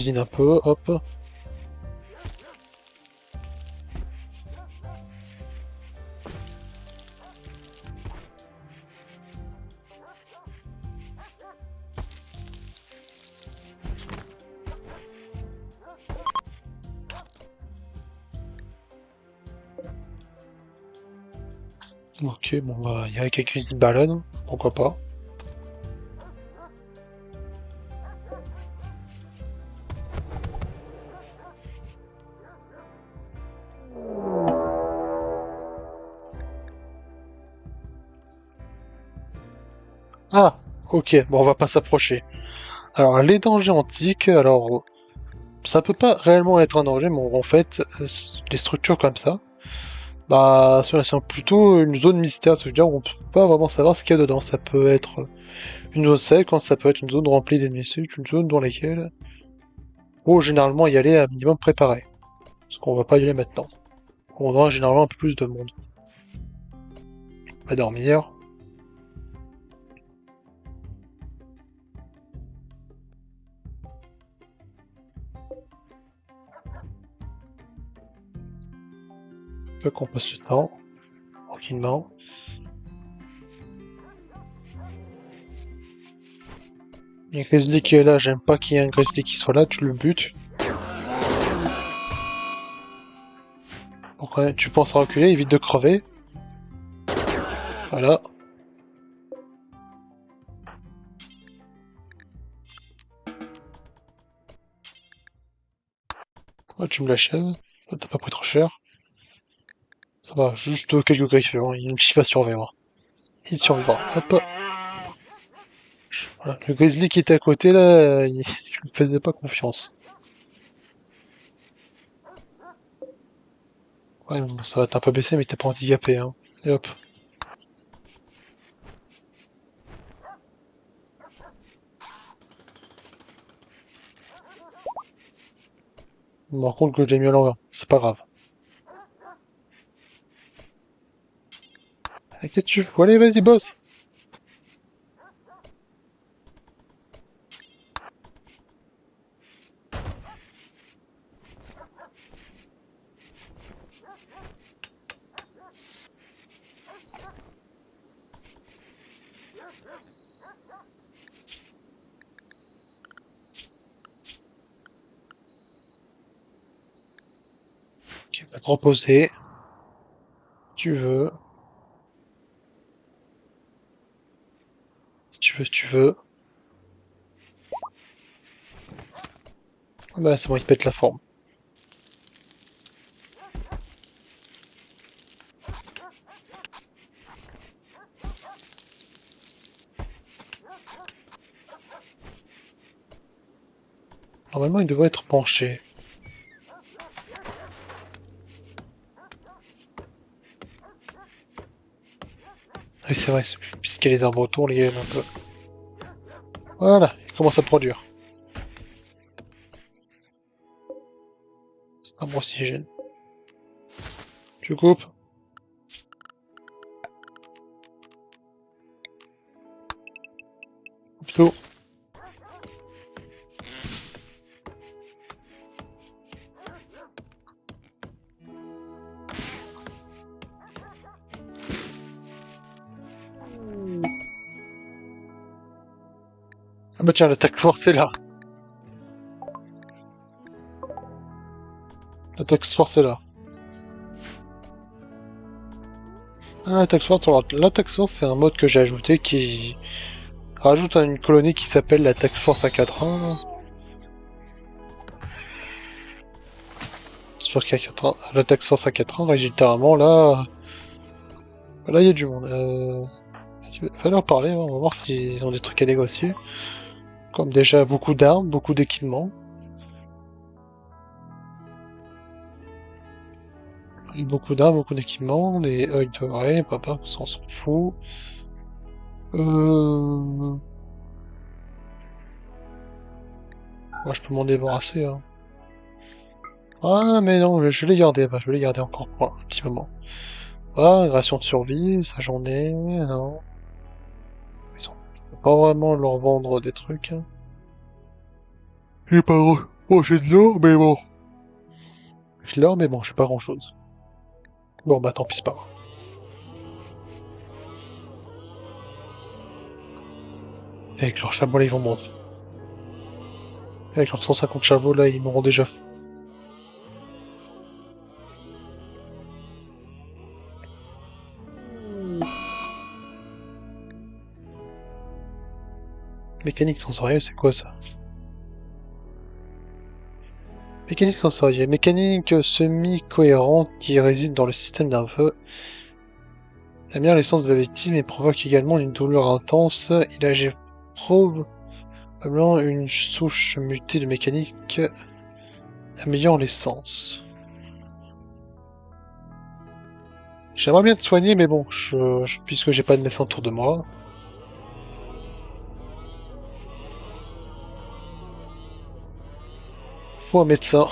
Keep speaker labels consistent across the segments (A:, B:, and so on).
A: cuisine un peu, hop. Ok, bon bah, il y a quelques cuisines de balade, pourquoi pas. Ah, ok, bon, on va pas s'approcher. Alors, les dangers antiques, alors, ça peut pas réellement être un danger, mais en fait, les structures comme ça, bah, c'est plutôt une zone mystère, ça veut dire on peut pas vraiment savoir ce qu'il y a dedans. Ça peut être une zone sec, quand ça peut être une zone remplie d'ennemis, c'est une zone dans laquelle faut généralement y aller un minimum préparé. Parce qu'on va pas y aller maintenant. On aura généralement un peu plus de monde. On va dormir. Faut qu'on passe le temps, tranquillement. Il y a un Grizzly qui est là, j'aime pas qu'il y ait un Grizzly qui soit là, tu le butes. Donc ouais, tu penses à reculer, évite de crever. Voilà. Ouais, tu me l'achèves. T'as pas pris trop cher. Ça va, juste quelques griffures, hein. Il y a une petite va survivre. Il survivra. Hop. Voilà. Le Grizzly qui était à côté là, je lui faisais pas confiance. Ouais, bon, ça va être un peu baissé, mais t'es pas handicapé, hein. Et hop. Je me rends compte que je l'ai mis à l'envers. C'est pas grave. Ah, qu'est-ce que tu fais? Allez, vas-y, boss. Ok, va te reposer. Si tu veux. Si tu veux, si tu veux. Ah bah, c'est bon, il te pète la forme. Normalement, il devrait être penché. Ah oui, c'est vrai, puisqu'il y a les arbres autour, les gars, un peu. Voilà, il commence à produire. C'est un brossygène. Tu coupes. Plutôt. Ah bah tiens, l'attaque force est là. L'attaque force est là. Ah, l'attaque force, alors, l'attaque force, c'est un mode que j'ai ajouté qui rajoute une colonie qui s'appelle l'attaque force A4-1. Sur K4, l'attaque force A4-1, littéralement, là, il y a du monde. Il va leur parler, hein, on va voir s'ils ont des trucs à négocier. Comme déjà beaucoup d'armes, beaucoup d'équipements. Beaucoup d'armes, beaucoup d'équipements, des œils de vrai, papa, ça on s'en fout. Moi je peux m'en débarrasser, hein. Ah mais non, je vais les garder, bah, je vais les garder encore pour un petit moment. Ah, ration de survie, ça j'en ai, non. Je peux pas vraiment leur vendre des trucs, hein. J'ai pas le droit. Oh, j'ai de l'or, mais bon. J'ai de l'or, mais bon, j'ai pas grand-chose. Bon, bah tant pis, c'est pas grave. Avec leurs chameaux, là, ils vont m'en... Avec leurs 150 chevaux, là, ils m'auront déjà... Mécanique sensorielle, c'est quoi ça? Mécanique sensorielle. Mécanique semi-cohérente qui réside dans le système nerveux. La meilleure l'essence de la victime et provoque également une douleur intense. Il agit probablement une souche mutée de mécanique améliorant les sens. J'aimerais bien te soigner, mais bon, puisque j'ai pas de médecin autour de moi. Faut un médecin.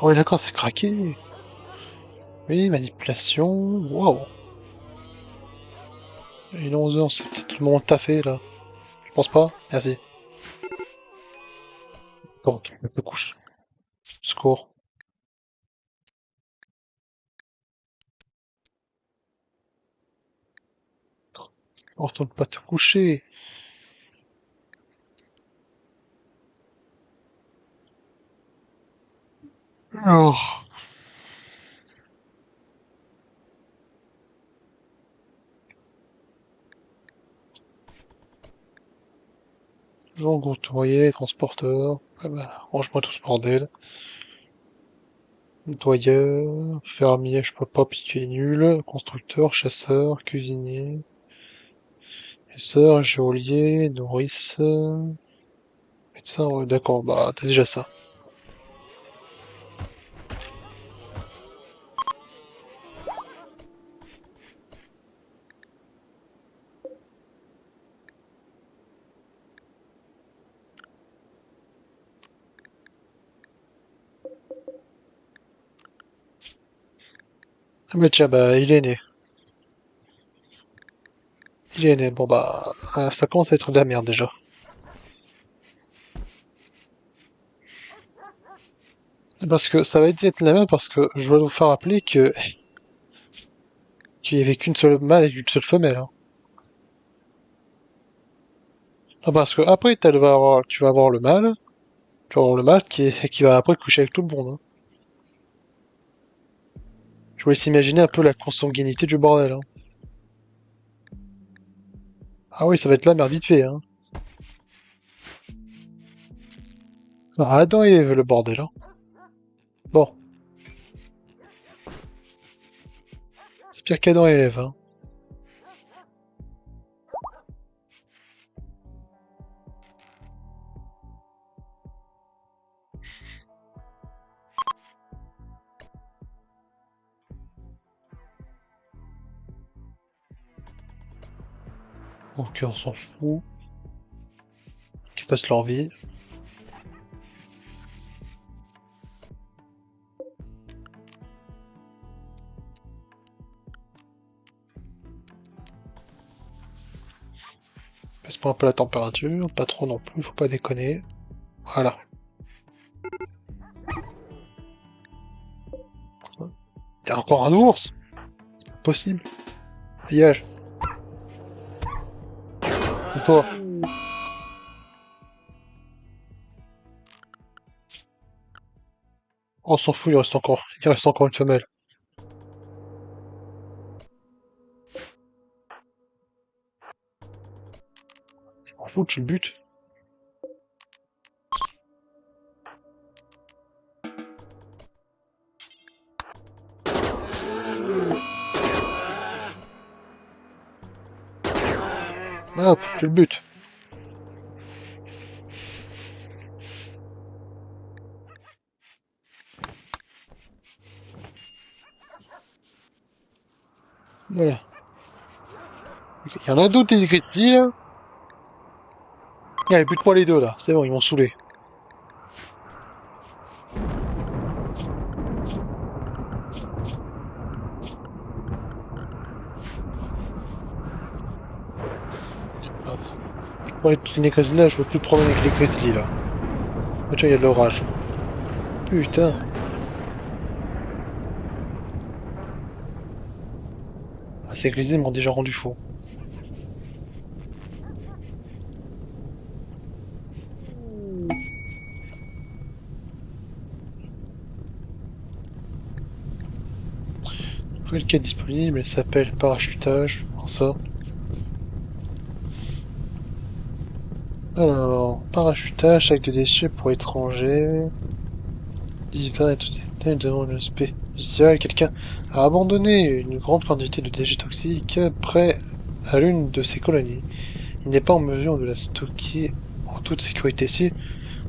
A: Oh oui, d'accord, c'est craqué. Oui, manipulation. Waouh. Il est 11 heures, c'est peut-être le moment de taffer, là. Je pense pas. Merci. Bon, tu peux te coucher. Secours. Retourne pas te coucher. Oh. Jean Couturier, transporteur. Ah bah, range-moi tout ce bordel. Nettoyeur, fermier, je peux pas piquer nul. Constructeur, chasseur, cuisinier. Chasseur, geôlier, nourrice. Médecin, ouais, d'accord, bah t'as déjà ça. Ah bah tiens, bah il est né. Il est né, bon bah ça commence à être de la merde déjà. Parce que ça va être de la merde parce que je dois vous faire rappeler que qu'il y avait qu'une seule mâle et qu'une seule femelle. Hein. Ah, parce que après tu vas avoir le mâle, tu vas avoir le mâle qui va après coucher avec tout le monde. Hein. Je vous laisse imaginer un peu la consanguinité du bordel. Hein. Ah oui, ça va être la merde vite fait. Hein. Ah, Adam et Ève, le bordel. Hein. Bon, c'est pire qu'Adam et Ève. Hein. Donc on s'en fout. Qu'ils fassent leur vie. Baisse-moi un peu la température, pas trop non plus, faut pas déconner. Voilà. T'as encore un ours? Possible. Dégage. Et toi? On s'en fout, il reste encore une femelle. Je m'en fous, tu le butes. Hop, tu le butes. Voilà. Il y en a d'autres des Grizzlies, là. Allez, bute-moi les deux, là. C'est bon, ils m'ont saoulé. Hop. Ouais, les Grizzlies, là, je veux plus de problème avec les Grizzlies, là. Oh, tiens, il y a de l'orage. Putain. Ah, ces Grizzlies m'ont déjà rendu fou. Nouvelle quête disponible, elle s'appelle parachutage. Prends ça. Alors, parachutage, sac de déchets pour étrangers. Divers et tout détail devant le spécial. Quelqu'un a abandonné une grande quantité de déchets toxiques près à l'une de ses colonies. Il n'est pas en mesure de la stocker en toute sécurité. Si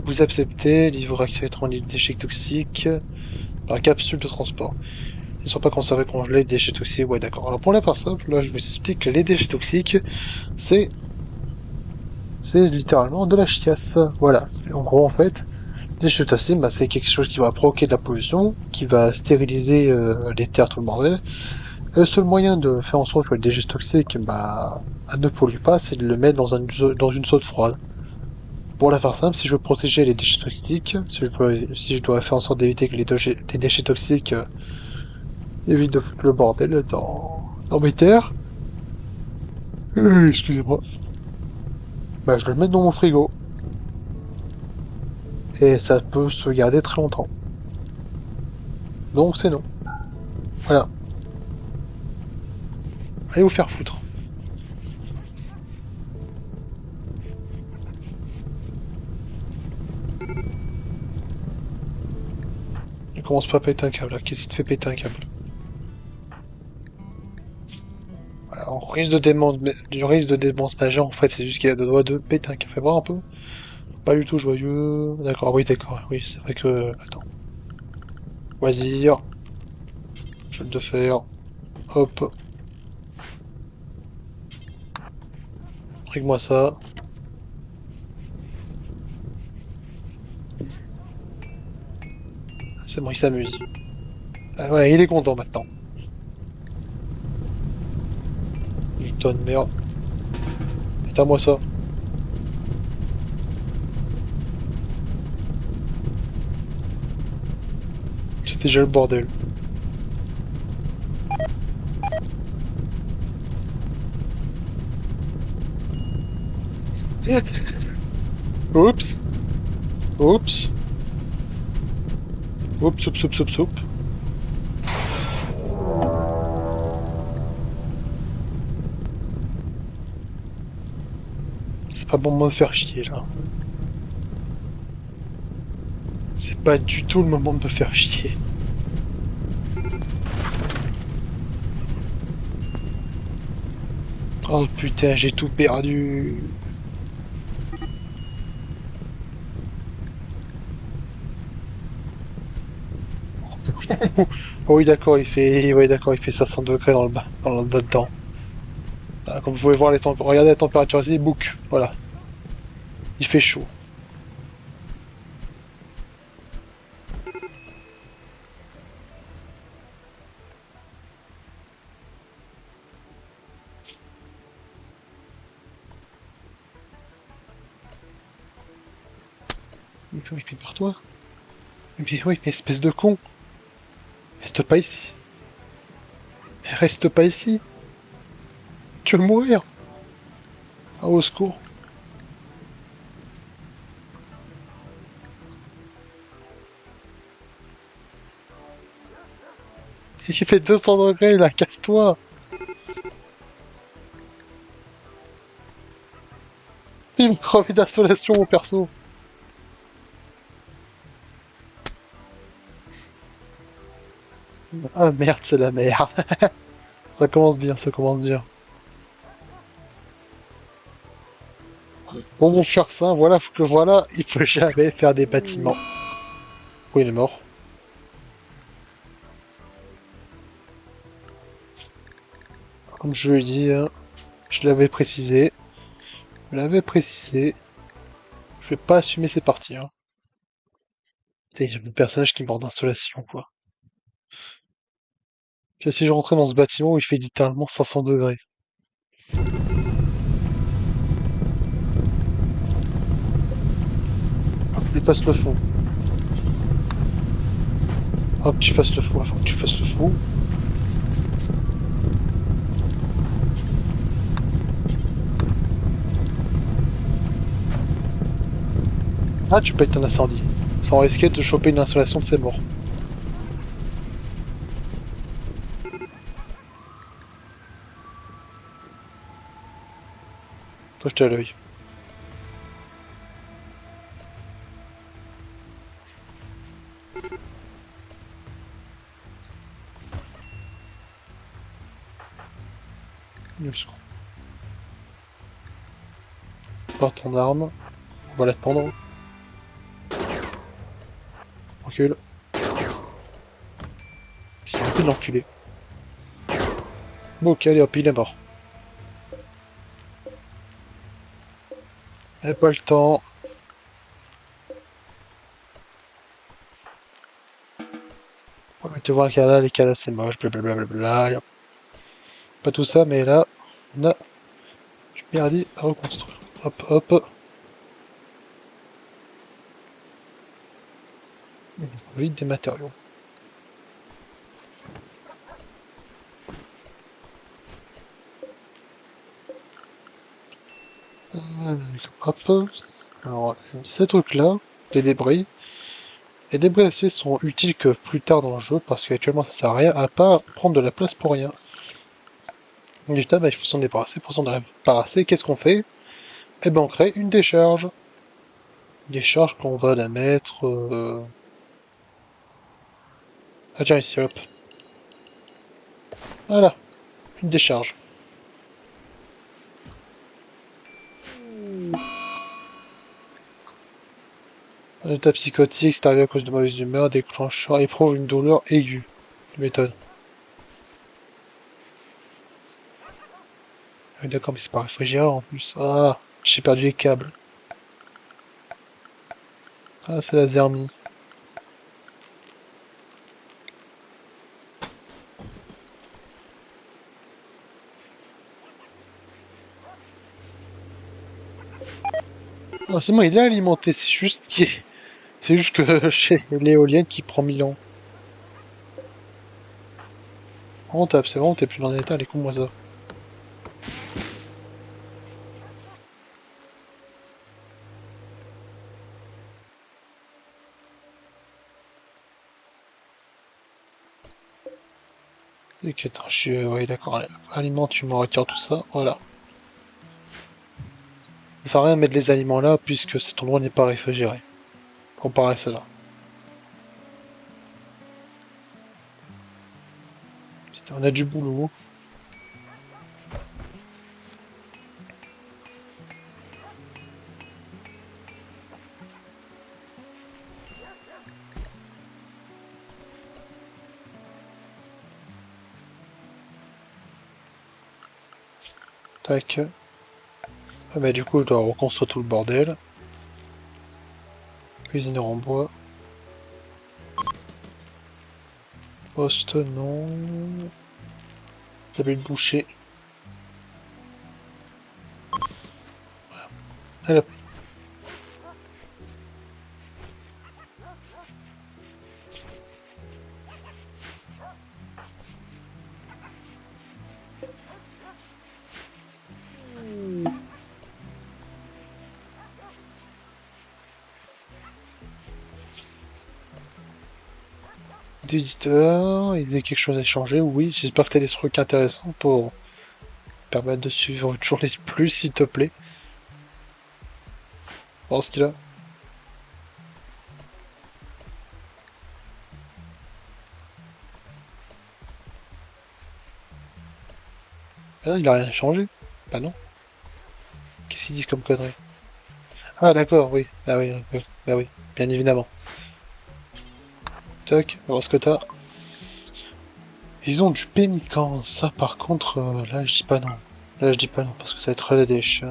A: vous acceptez, livrera directement les déchets toxiques par capsule de transport. Ils ne sont pas conservés congelés, les déchets toxiques. Ouais, d'accord. Alors pour la faire simple, là je vous explique que les déchets toxiques, c'est littéralement de la chiasse. Voilà. En gros, en fait, les déchets toxiques, bah, c'est quelque chose qui va provoquer de la pollution, qui va stériliser les terres, tout le bordel. Le seul moyen de faire en sorte que le déchet toxique bah, ne pollue pas, c'est de le mettre dans une zone froide. Pour la faire simple, si je veux protéger les déchets toxiques, si je dois faire en sorte d'éviter que les déchets toxiques évitent de foutre le bordel dans mes terres, excusez-moi, bah, je le mets dans mon frigo. Et ça peut se garder très longtemps. Donc c'est non. Voilà. Allez vous faire foutre. Ne commence pas à péter un câble là. Qu'est-ce qui te fait péter un câble? Alors, du risque de démence majeure, en fait, c'est juste qu'il y a deux doigts de péter un câble. Fais voir un peu. Pas du tout joyeux. D'accord, oui, d'accord. Oui, c'est vrai que... Attends. Loisir. Je vais le faire. Hop. Règle-moi ça. C'est bon, il s'amuse. Ah, voilà, il est content maintenant. Il tonne, merde. Éteins-moi ça. C'était déjà le bordel. Oups. Oups. Oups, oups, oups, oups, oups. C'est pas bon de me faire chier, là. C'est pas du tout le moment de me faire chier. Oh putain, j'ai tout perdu. Oh oui, d'accord, il fait 500 degrés dans le bas, dedans. Là, comme vous pouvez voir, regardez la température ici, book. Voilà, il fait chaud. Oui, mais par toi. Mais oui, mais espèce de con. Reste pas ici. Reste pas ici. Tu veux mourir. Ah, au secours. Il fait 200 degrés là, casse-toi. Il me crevait d'insolation mon perso. Ah merde, c'est la merde. Ça commence bien, ça commence bien. Bon, mon cher saint, voilà, il faut jamais faire des bâtiments. Oh, il est mort. Comme je l'ai dit, hein, je l'avais précisé. Je l'avais précisé. Je vais pas assumer ces parties. Hein. Il y a mon personnage qui meurt d'insolation, quoi. Si je rentrais dans ce bâtiment où il fait littéralement 500 degrés. Faut que tu fasses le fond. Hop, tu fasses le fond, faut que tu fasses le fond. Ah, tu peux être un incendie. Sans risquer de choper une insolation, c'est mort. Toi, je t'ai à l'œil. Porte ton arme. On va la te prendre. Recule. J'ai arrêté de l'enculer. Bon, ok, allez hop, il est mort. Et pas le temps. Ouais, tu vois un les cadavres c'est moche, blablabla. Y a pas tout ça, mais là, on a du merdier à reconstruire. Hop, hop. Vite des matériaux. Hop. Alors, ces trucs-là, les débris. Les débris aciers sont utiles que plus tard dans le jeu, parce qu'actuellement ça sert à rien, à pas prendre de la place pour rien. Donc du coup, bah, il faut s'en débarrasser. Pour s'en débarrasser, qu'est-ce qu'on fait? Eh ben on crée une décharge. Une décharge qu'on va la mettre... Ah tiens, ici, hop. Voilà, une décharge. Un état psychotique, c'est arrivé à cause de mauvaise humeur, déclencheur, éprouve une douleur aiguë. Tu m'étonnes. Ah, d'accord, mais c'est pas réfrigérant en plus. Ah, j'ai perdu les câbles. Ah, c'est la zermie. Ah, c'est bon, il est alimenté, c'est juste que chez l'éolienne qui prend 1000 ans. On tape, c'est bon, t'es plus dans l'état, les cons, moi ça. Ok, attends, je suis... oui, d'accord, allez. Aliments, tu me retires tout ça, voilà. Ça sert à rien de mettre les aliments là, puisque cet endroit n'est pas réfrigéré. Comparé à cela. Putain, on a du boulot. Tac. Ah bah du coup, je dois reconstruire tout le bordel. Cuisineur en bois. Poste, non. Table de boucher. Allez hop. D'éditeur, il faisait quelque chose à changer, oui. J'espère que t'as des trucs intéressants pour permettre de suivre toujours les plus, s'il te plaît. Voir ce qu'il a. Ah, il a rien changé. Bah non. Qu'est-ce qu'ils disent comme connerie? Ah d'accord, oui. Ah oui, bah oui, bien évidemment. Toc, on va voir ce que t'as. Ils ont du pénican, ça par contre, là je dis pas non. Là je dis pas non, parce que ça va être la dèche.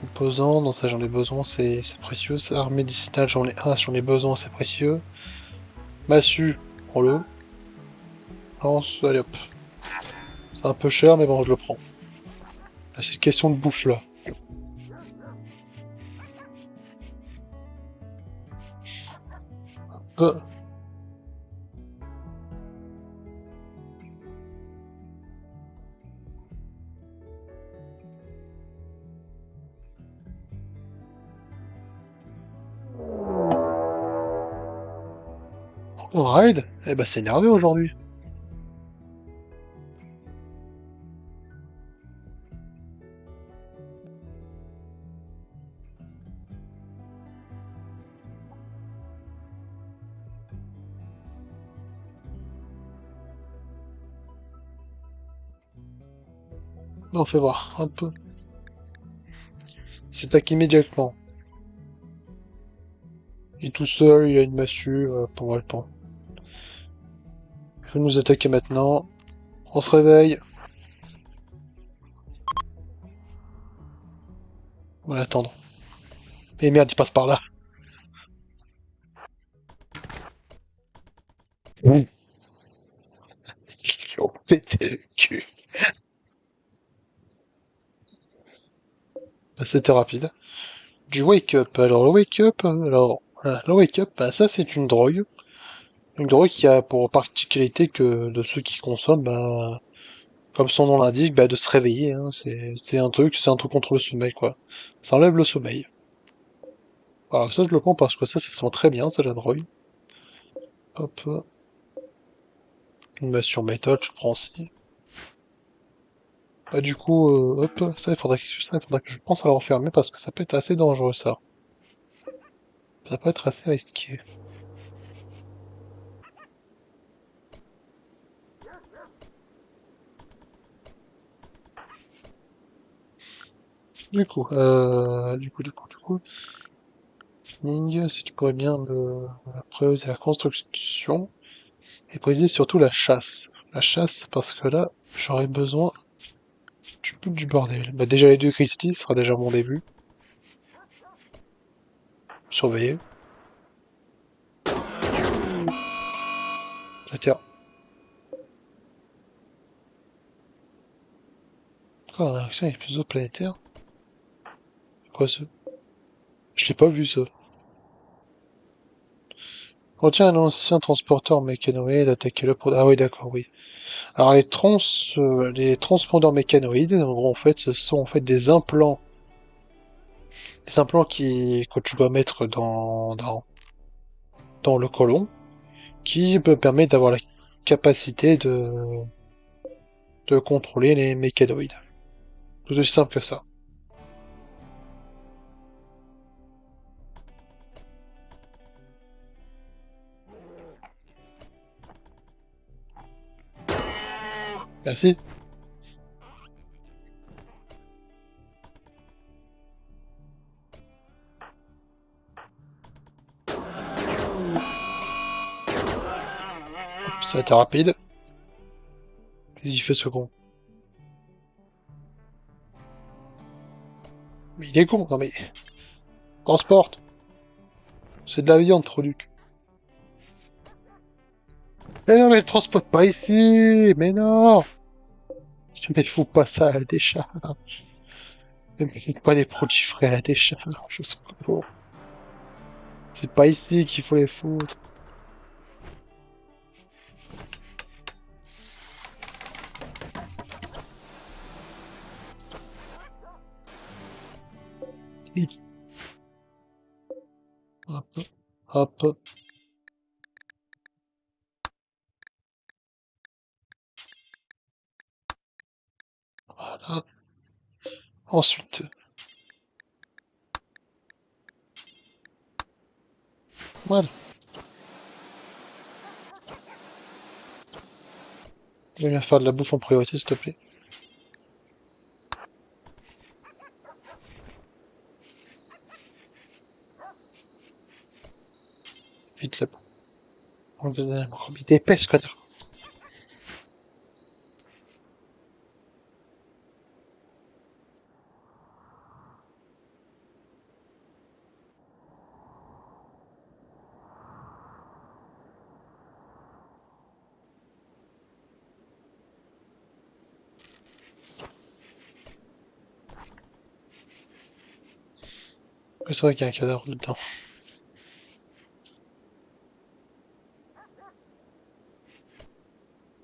A: Composant, non ça j'en ai besoin, c'est précieux. Arme médicinale, j'en ai un, j'en ai besoin, c'est précieux. Massue, prends-le. Lance, allez hop. C'est un peu cher, mais bon, je le prends. Là, c'est une question de bouffe là. Euh, Raid? Eh ben c'est énervé aujourd'hui. On fait voir, un peu. C'est attaque immédiatement. Il est tout seul, il a une massue, pour répondre. Il faut nous attaquer maintenant. On se réveille. On va l'attendre. Et merde, il passe par là. Oui. Ils ont pété le cul. Bah, c'était rapide. Du wake up. Alors le wake up, alors voilà, le wake up, bah, ça c'est une drogue. Une drogue qui a pour particularité que de ceux qui consomment, bah, comme son nom l'indique, bah, de se réveiller. Hein. C'est un truc contre le sommeil quoi. Ça enlève le sommeil. Alors ça je le prends parce que ça se sent très bien, c'est la drogue. Hop, une masse sur métal, tu le prends aussi. Bah du coup, hop, ça il faudrait que je pense à le refermer parce que ça peut être assez dangereux ça. Ça peut être assez risqué. Du coup. Ning, si tu pourrais bien me prioriser la construction et prioriser surtout la chasse. La chasse parce que là, j'aurais besoin du bordel. Bah déjà les deux Christie sera déjà mon début. Surveiller. La Terre. Quoi, la réaction est plus planétaire? Quoi ce? Je l'ai pas vu ça. Retiens un ancien transporteur mécanoïde, attaquez-le pour... Ah oui, d'accord, oui. Alors les transpondeurs mécanoïdes, en gros, en fait, ce sont en fait des implants que tu dois mettre dans le côlon, qui me permet d'avoir la capacité de contrôler les mécanoïdes. Tout aussi simple que ça. Merci. Ça a été rapide. Qu'est-ce qu'il fait ce con? Mais il est con, non mais... Transporte. C'est de la viande, Troluc. Mais non, mais transporte pas ici. Mais non. Mais faut pas ça à la décharge. Mais faut pas les produits frais à la décharge. Je sais pas. C'est pas ici qu'il faut les foutre. Hop, hop, voilà. Ensuite, voilà. Viens faire de la bouffe en priorité, s'il te plaît. Vite là. Vite épaisse, quoi. C'est vrai qu'il y a un cadavre dedans.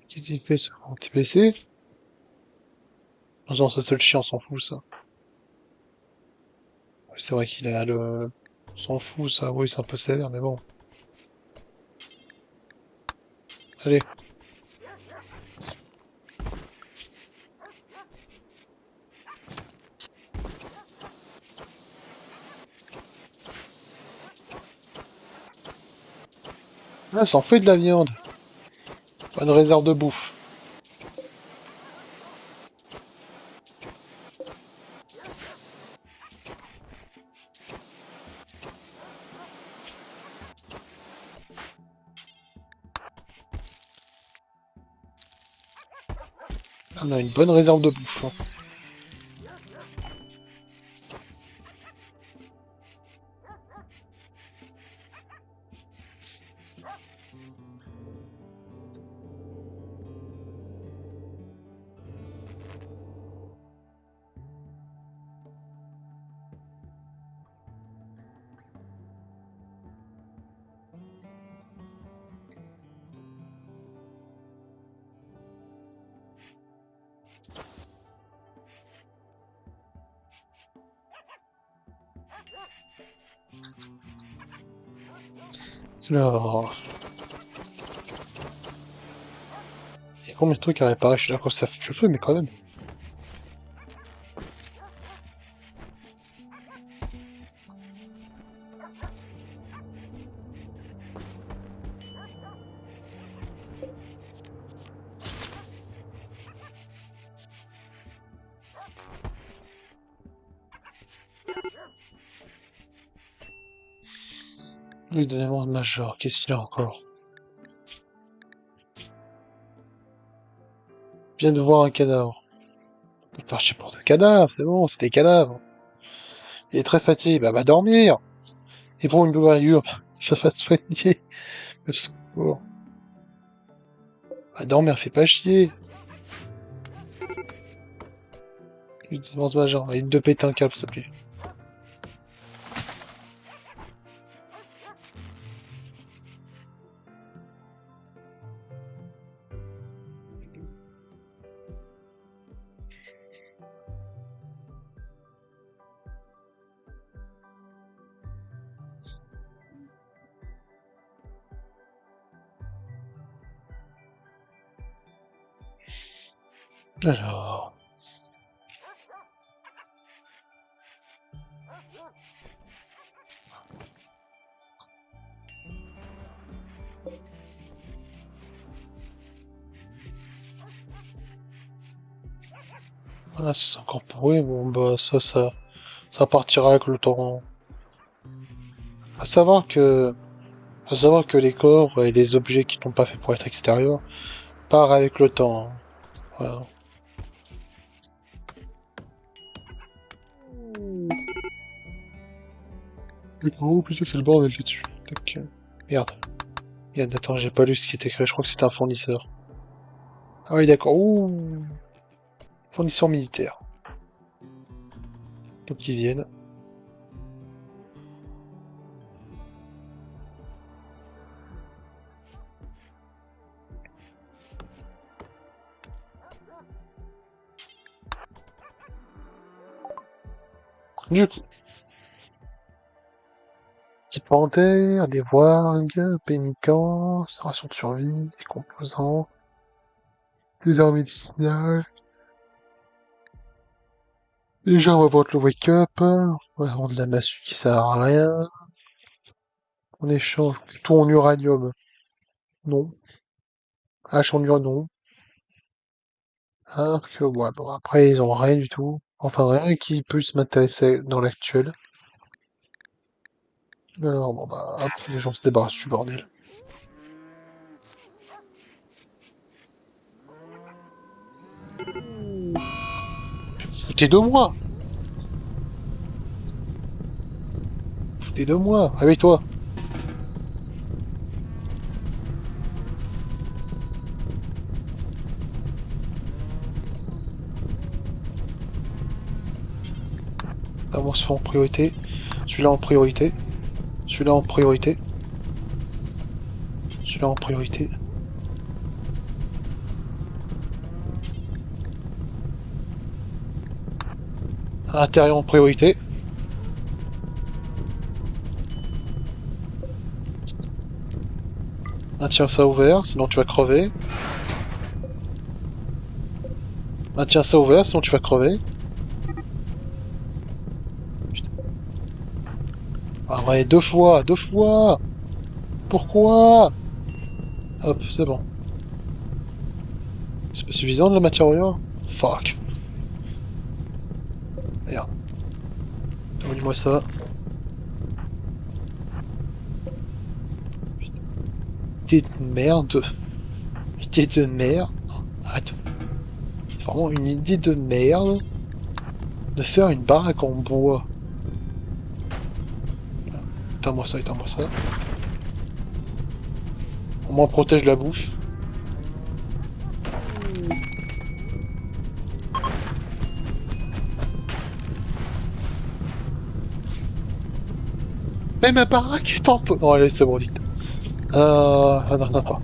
A: Qu'est-ce qu'il fait, ce petit blessé? Non, ça c'est le chien, on s'en fout, ça. C'est vrai qu'il a le... On s'en fout, ça. Oui, c'est un peu sévère, mais bon. Allez. Ah, ça en fait de la viande. Pas de réserve de bouffe. On a une bonne réserve de bouffe, hein. Alors... Il y a combien de trucs à réparer? Je suis d'accord que ça fout le feu, mais quand même. Oui, donnez-moi un major. Qu'est-ce qu'il a encore? Je viens de voir un cadavre. Enfin, je sais pas, un cadavre, c'est bon, c'est des cadavres. Il est très fatigué, bah va dormir. Et pour une doublure, ça va se soigner. Au secours. Va dormir, fais pas chier. Il demande major, il te pète un câble, s'il te plaît. Alors... Voilà, si c'est encore pourri, bon bah ça partira avec le temps. À savoir que, à savoir que les corps et les objets qui n'ont pas fait pour être extérieurs partent avec le temps, hein. Voilà. Oh putain, c'est le bordel là-dessus. Donc, merde. Merde, attends, j'ai pas lu ce qui était écrit, je crois que c'était un fournisseur. Ah oui, d'accord. Ouh, fournisseur militaire. Donc ils viennent. Du coup, équipementaire, des wargs, pémicants, ration de survie, des composants, des armes médicinales. Déjà, on va vendre le wake-up. On va vendre la massue qui sert à rien. En échange, tout en uranium. Non. Hache en uranium, non. Alors que, ouais, bon, après, ils ont rien du tout. Enfin, rien qui puisse m'intéresser dans l'actuel. Alors, bon, bah, hop, les gens se débarrassent du bordel. Foutez de moi! Foutez de moi! Réveille-toi! Avance en priorité. Celui-là en priorité. Celui-là en priorité. Celui-là en priorité. À l'intérieur en priorité. Maintiens ça ouvert, sinon tu vas crever. Maintiens ça ouvert, sinon tu vas crever. Ah ouais, deux fois, deux fois! Pourquoi? Hop, c'est bon. C'est pas suffisant de la matière première? Fuck. Merde. Donne-moi ça. Idée de merde. Idée de merde. Arrête. C'est vraiment une idée de merde de faire une baraque en bois. Éteins-moi ça, éteins-moi ça. Au moins protège la bouffe. Mais ma baraque est en feu. Non, allez, c'est bon, vite. Ah non, non, non.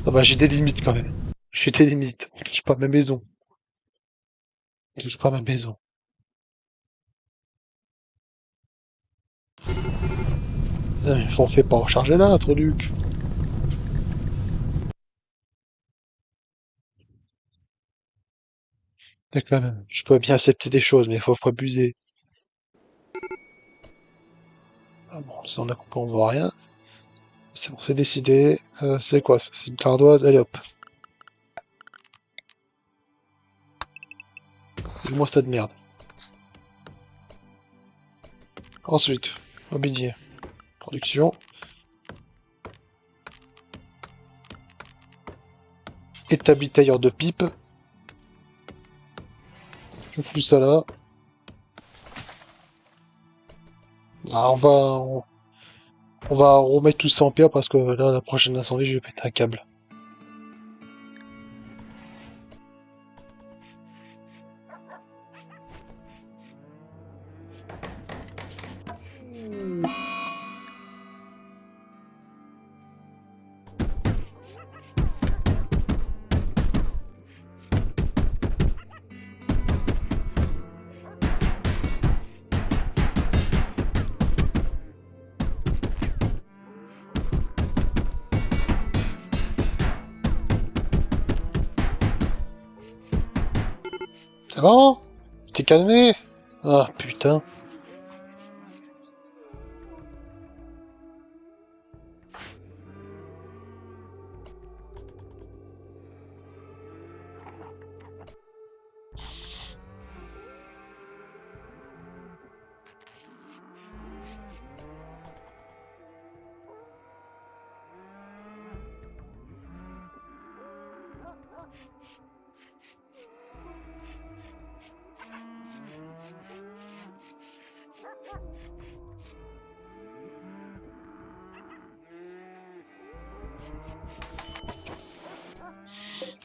A: Ah bah, j'ai des limites quand même. J'ai des limites. On touche pas à ma maison. On touche pas à ma maison. On fait pas recharger là, truc. D'accord, même. Je peux bien accepter des choses, mais il faut pas abuser. Ah bon, si on a compris, on voit rien. C'est bon, c'est décidé. C'est quoi ça? C'est une ardoise. Allez hop. Dis-moi ça de merde. Ensuite, mobilier. Production. Établi tailleur de pipe. Je fous ça là. Ah, on va remettre tout ça en pierre parce que là, la prochaine incendie, je vais péter un câble. C'est bon? T'es calmé? Ah putain.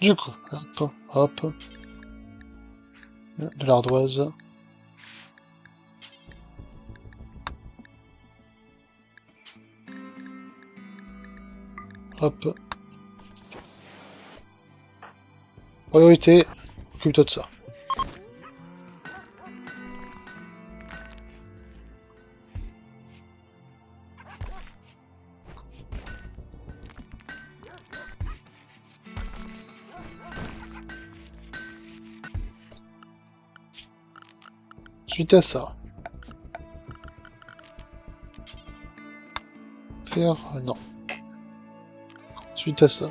A: Du coup, hop, hop. De l'ardoise. Hop. Priorité. Occupe-toi de ça. Suite à ça. Faire... non. Suite à ça.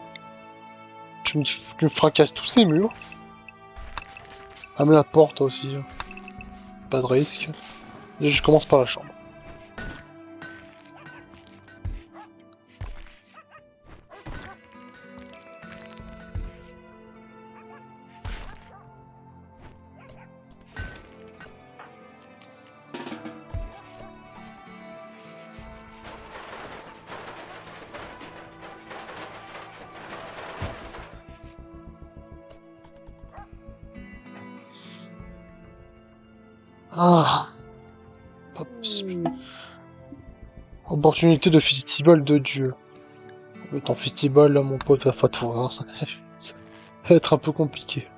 A: Tu me fracasses tous ces murs. Ah mais la porte aussi. Pas de risque. Je commence par la chambre. Ah. Hop. Opportunité de festival de Dieu. Ton festival, là, mon pote, va falloir, hein. Ça va être un peu compliqué.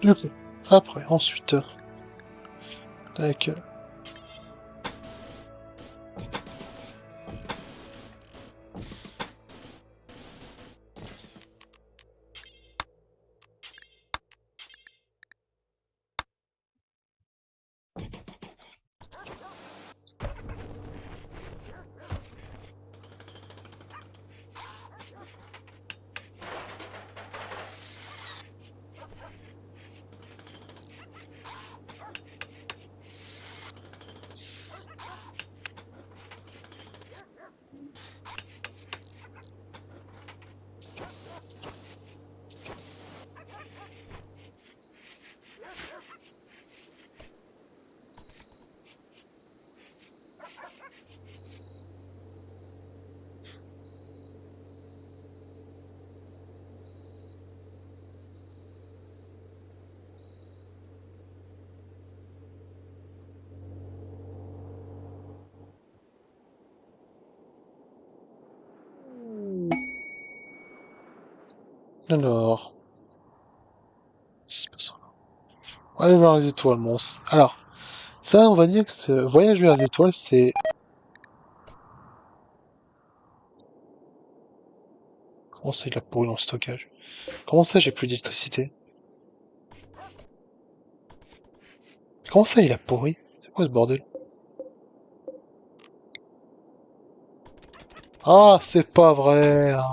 A: Du coup, après, ensuite, tac. Alors, c'est pas ça. Allez vers les étoiles, monstre. Alors, ça, on va dire que ce voyage vers les étoiles, c'est... Comment ça, il a pourri dans le stockage? Comment ça, j'ai plus d'électricité? Comment ça, il a pourri? C'est quoi ce bordel? Ah, c'est pas vrai! Ah,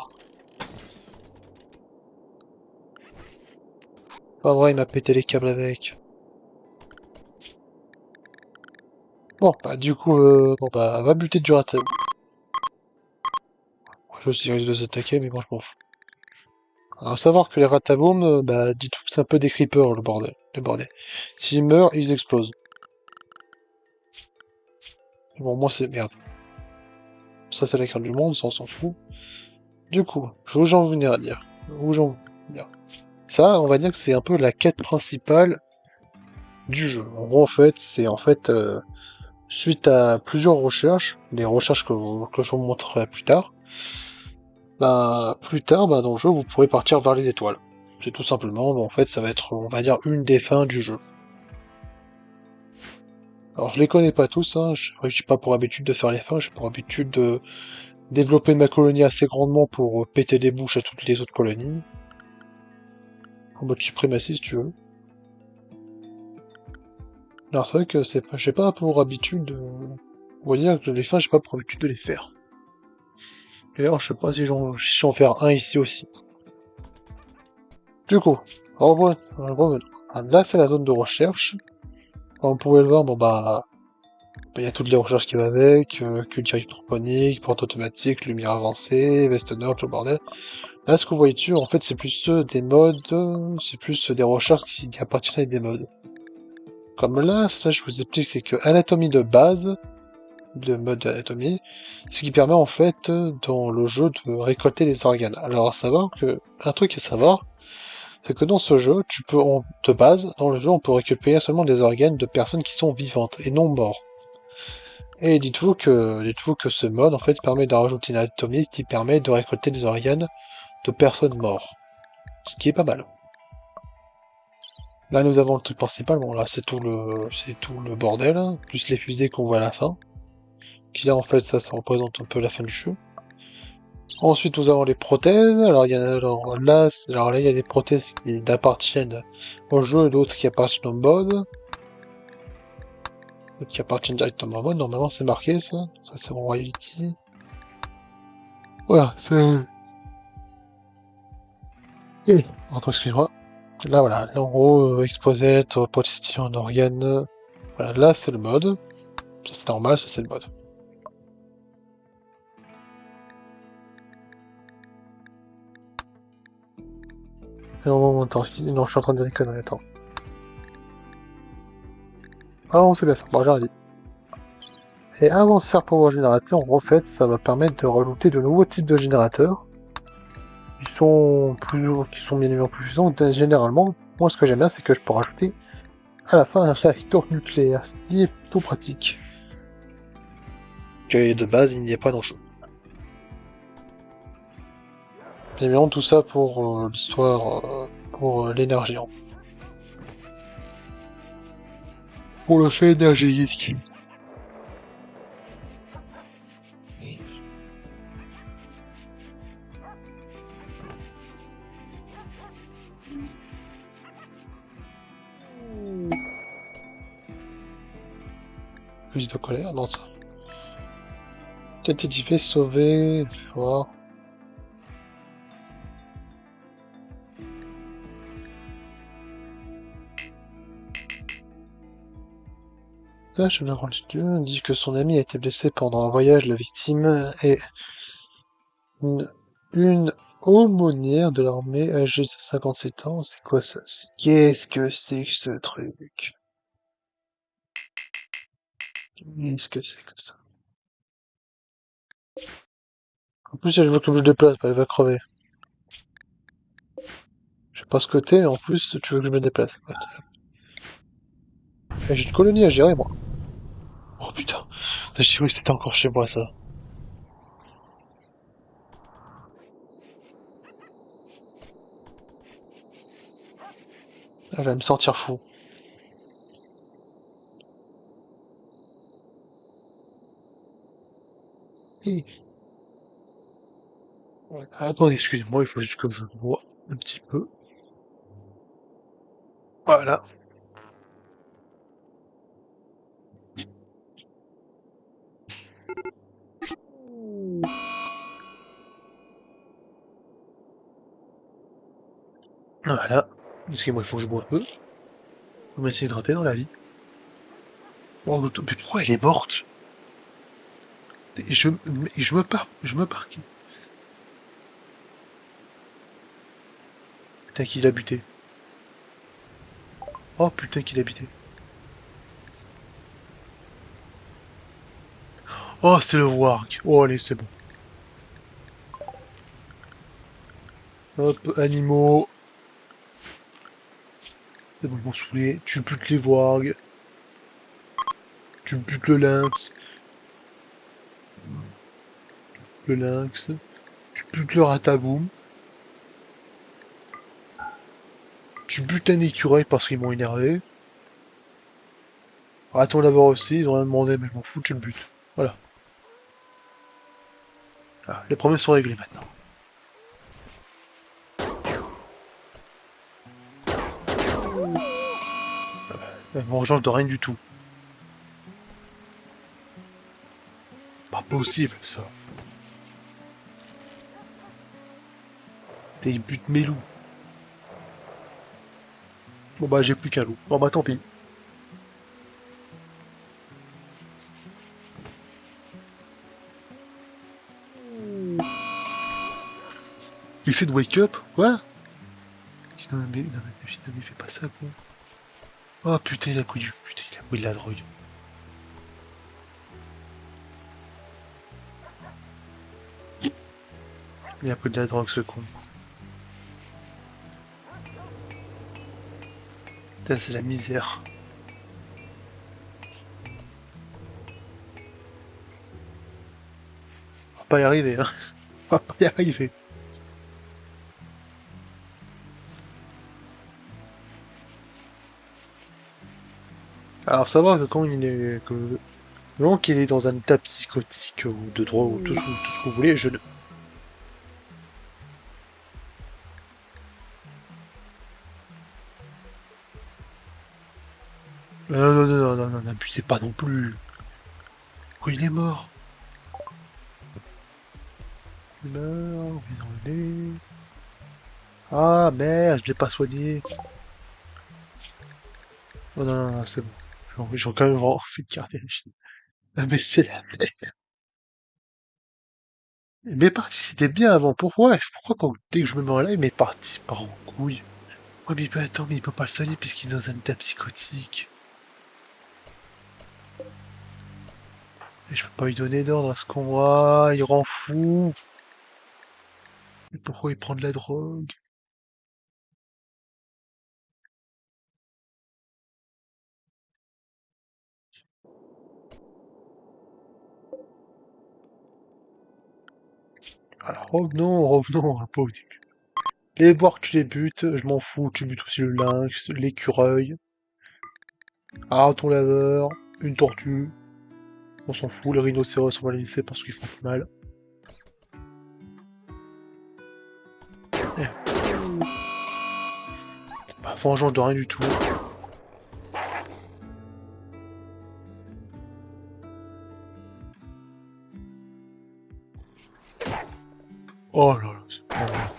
A: pas vrai, il m'a pété les câbles avec. Bon, bah, du coup, bon, bah, va buter du raté. Je sais qu'il risque de s'attaquer, mais bon, je m'en fous. Alors, savoir que les rataboum, bah, dites-vous que c'est un peu des creepers, le bordel. Le bordel. S'ils meurent, ils explosent. Bon, moi, c'est merde. Ça, c'est la carte du monde, ça, on s'en fout. Du coup, où j'en venais à dire. Où j'en venais à dire. Ça, on va dire que c'est un peu la quête principale du jeu. En gros, en fait, c'est en fait, suite à plusieurs recherches, des recherches que je vous montrerai plus tard, bah, plus tard, bah, dans le jeu, vous pourrez partir vers les étoiles. C'est tout simplement, bah, en fait, ça va être, on va dire, une des fins du jeu. Alors, je les connais pas tous, hein, j'ai pas pour habitude de faire les fins, j'ai pour habitude de développer ma colonie assez grandement pour péter des bouches à toutes les autres colonies. En mode suprématie, si tu veux. Alors, c'est vrai que j'ai pas pour habitude de... On va dire que les fins, j'ai pas pour habitude de les faire. D'ailleurs, je sais pas si j'en faire un ici aussi. Du coup, revenons. Là, c'est la zone de recherche. Comme vous pouvez le voir, bon bah, il y a toutes les recherches qui vont avec, culture hydroponique, porte automatique, lumière avancée, veste nord, tout le bordel. Là, ce que vous voyez dessus, en fait, c'est plus des modes, c'est plus des recherches qui appartiennent à des modes. Comme là, je vous explique, c'est que anatomie de base, le mode d'anatomie, ce qui permet en fait dans le jeu de récolter les organes. Alors à savoir que un truc à savoir, c'est que dans ce jeu, de base, dans le jeu, on peut récupérer seulement des organes de personnes qui sont vivantes et non mortes. Et dites-vous que ce mode en fait permet de rajouter une anatomie qui permet de récolter des organes de personnes mortes, ce qui est pas mal. Là, nous avons le truc principal. Bon, là, c'est tout le bordel, hein, plus les fusées qu'on voit à la fin. Qui là, en fait, ça représente un peu la fin du jeu. Ensuite, nous avons les prothèses. Alors là, il y a des prothèses qui appartiennent au jeu et d'autres qui appartiennent au mode. D'autres qui appartiennent directement au mode. Normalement, c'est marqué, ça. Ça, c'est mon royalty. Voilà, c'est... Pardon, excuse-moi. Là, voilà. Là, en gros, exposette, protestation en organe. Voilà, là, c'est le mode. Ça, c'est normal, ça, c'est le mode. Non, attends, non, je suis en train de dire des conneries, attends. Ah, on sait bien ça. Bon, j'ai dit. Et avancer pour pouvoir générateur, en fait, ça va permettre de rajouter de nouveaux types de générateurs qui sont bien évidemment plus puissants. Généralement, moi, ce que j'aime bien, c'est que je peux rajouter à la fin un réacteur nucléaire, ce qui est plutôt pratique. Que de base, il n'y a pas dans le jeu. Bien évidemment, tout ça pour l'histoire, pour l'énergie. Pour le fait énergétique. Plus de colère, non ça. Tentative sauver, voir. Tâche de Dieu dit que son ami a été blessé pendant un voyage. La victime est une aumônière de l'armée âgée de 57 ans. C'est quoi ça? Qu'est-ce que c'est que ce truc? Qu'est-ce que c'est que ça? En plus, elle veut que je déplace, elle va crever. Je sais pas ce que t'es, mais en plus, tu veux que je me déplace. Ouais. J'ai une colonie à gérer, moi. Oh putain. J'ai cru que c'était encore chez moi, ça. Elle va me sentir fou. Ouais. Attendez, excusez-moi, il faut juste que je bois un petit peu. Voilà. Voilà. Excusez-moi, il faut que je bois un peu. Faut m'essayer de rater dans la vie. Oh, mais pourquoi elle est morte? Et je me pars. Je me pars. Putain, qui l'a buté. Oh putain, qui l'a buté. Oh, c'est le warg. Oh, allez, c'est bon. Hop, animaux. C'est bon, je m'en saoulais. Tu butes les wargs. Tu butes le lynx. Le lynx. Tu butes le rataboum. Tu butes un écureuil parce qu'ils m'ont énervé. Raton laveur aussi, ils ont rien demandé, mais je m'en fous, tu le butes. Voilà. Ah, les problèmes sont réglés maintenant. La vengeance de rien du tout. Pas possible, ça. T'es bute mes loups. Bon bah j'ai plus qu'un loup. Bon bah tant pis. Essaie de wake up. Quoi? Non mais fais pas ça, quoi. Oh putain, il a pris du... Putain, il a pris de la drogue. Il a pris de la drogue, ce con. Putain, c'est la misère. On va pas y arriver, hein. On va pas y arriver. Alors savoir que quand il est... que... Non, qu'il est dans un état psychotique ou de drogue ou tout ce que vous voulez, je ne... Non, n'abusez pas non plus. Pourquoi il est mort? Il meurt, il est dans le nez. Ah merde, je l'ai pas soigné. Oh non, c'est bon. J'ai quand même envie de garder le chien. Ah mais c'est la merde. Mes parties c'était bien avant. Pourquoi dès que je me mets là, il m'est parti par en couille? Ouais mais attends, mais il peut pas le soigner puisqu'il est dans un état psychotique. Mais je peux pas lui donner d'ordre à ce qu'on... il rend fou. Mais pourquoi il prend de la drogue? Alors revenons un peu au début. Les voir que tu les butes, je m'en fous, tu butes aussi le lynx, l'écureuil, un raton laveur, une tortue, on s'en fout, les rhinocéros on va les laisser parce qu'ils font plus mal. Eh, bah, vengeance de rien du tout. Oh là là, c'est pas vrai.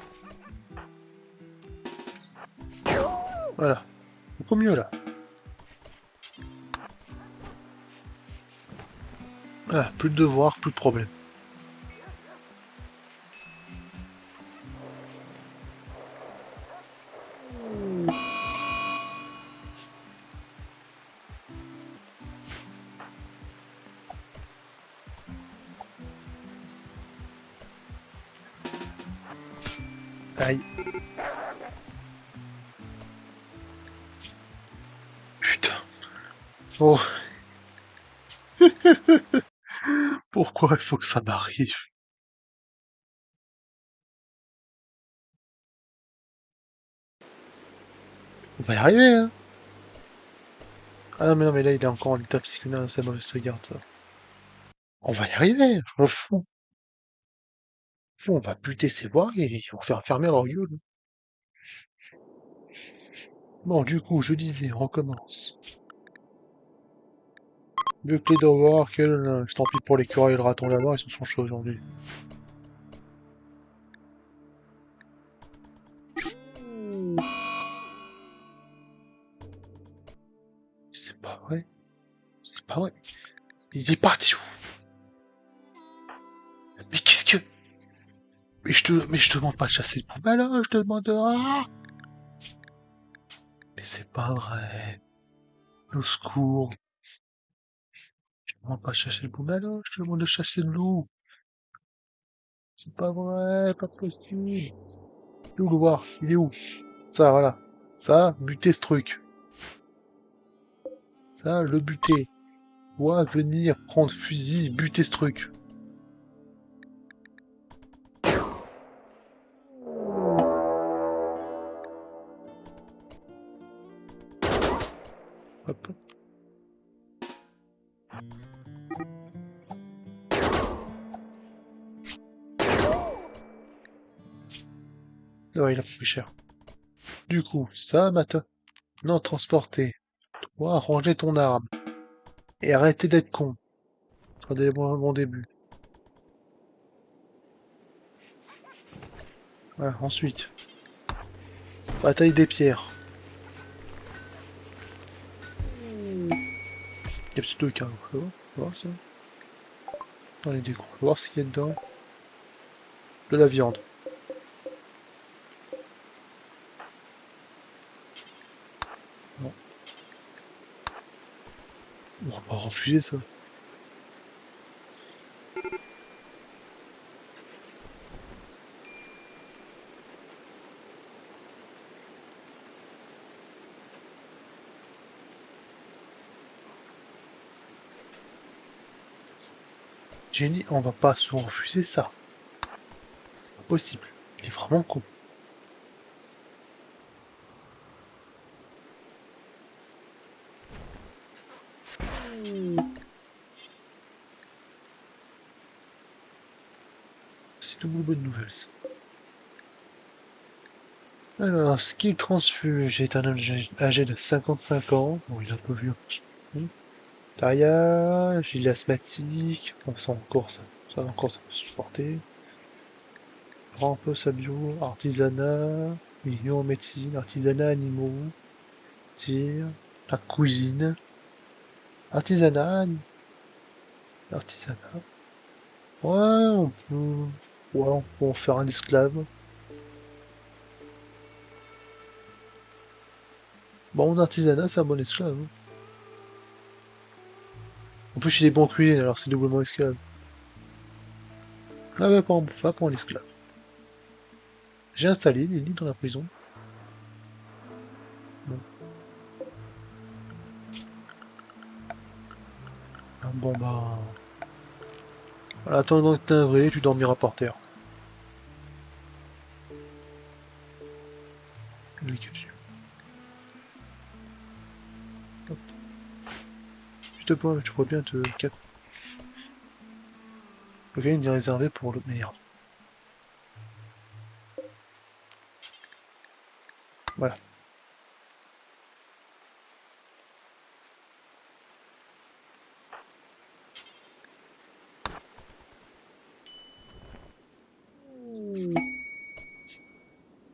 A: Voilà, beaucoup mieux là. Ah, plus de devoirs, plus de problèmes. Aïe, putain. Oh, pourquoi il faut que ça m'arrive? On va y arriver, hein. Ah non, mais là, il est encore en état psychonal, ça mauvaise sauvegarde, ça. On va y arriver, je m'en fous. On va buter ces voix et ils vont faire fermer leur gueule. Bon, du coup, je disais, on recommence. Mieux que les devoirs, tant pis pour l'écureuil et le raton là-bas, ils se sont chauds aujourd'hui. C'est pas vrai. C'est pas vrai. Il est parti où? Mais qu'est-ce que... Mais je te demande pas de chasser le poubelle, là, je te demande... Ah, mais c'est pas vrai. Au secours. Je te demande pas de chasser le poubelle, là, je te demande de chasser le loup. C'est pas vrai, pas possible. Où le voir? Il est où? Ça, voilà. Ça, buter ce truc. Ça, le buter. Doit venir prendre fusil, buter ce truc. Hop. Ouais, il a pris cher. Du coup, ça, Mata. Non, transporter. Toi, ranger ton arme. Et arrêter d'être con. Attendez, bon début. Voilà, ensuite. Bataille des pierres. Il y a petit truc, hein. Faut voir ça. Dans les décos. Faut voir ce qu'il y a dedans. De la viande. Non. On va pas refuser ça. Jenny, on va pas se refuser ça. Pas possible. Il est vraiment con. C'est une bonne nouvelle ça. Alors, skill transfuge est un homme âgé de 55 ans. Bon, il est un peu vieux. Taria, gilet asthmatique. Bon, ça encore, ça peut se supporter. Prends un peu sa bio. Artisanat. Milieu en médecine. Artisanat, animaux. Tir. La cuisine. Artisanat. Artisanat. Ouais, on peut en faire un esclave. Bon, en artisanat, c'est un bon esclave, hein. plus, il est bon en cuisine, alors c'est doublement esclave. Ah, va pas en esclave. J'ai installé Lily dans la prison. Bon, ah, bon bah... En attendant que t'es un vrai, tu dormiras par terre. Le capsule. Hop. Tu pourrais bien te... Le gain est réservé pour le... Merde. Voilà.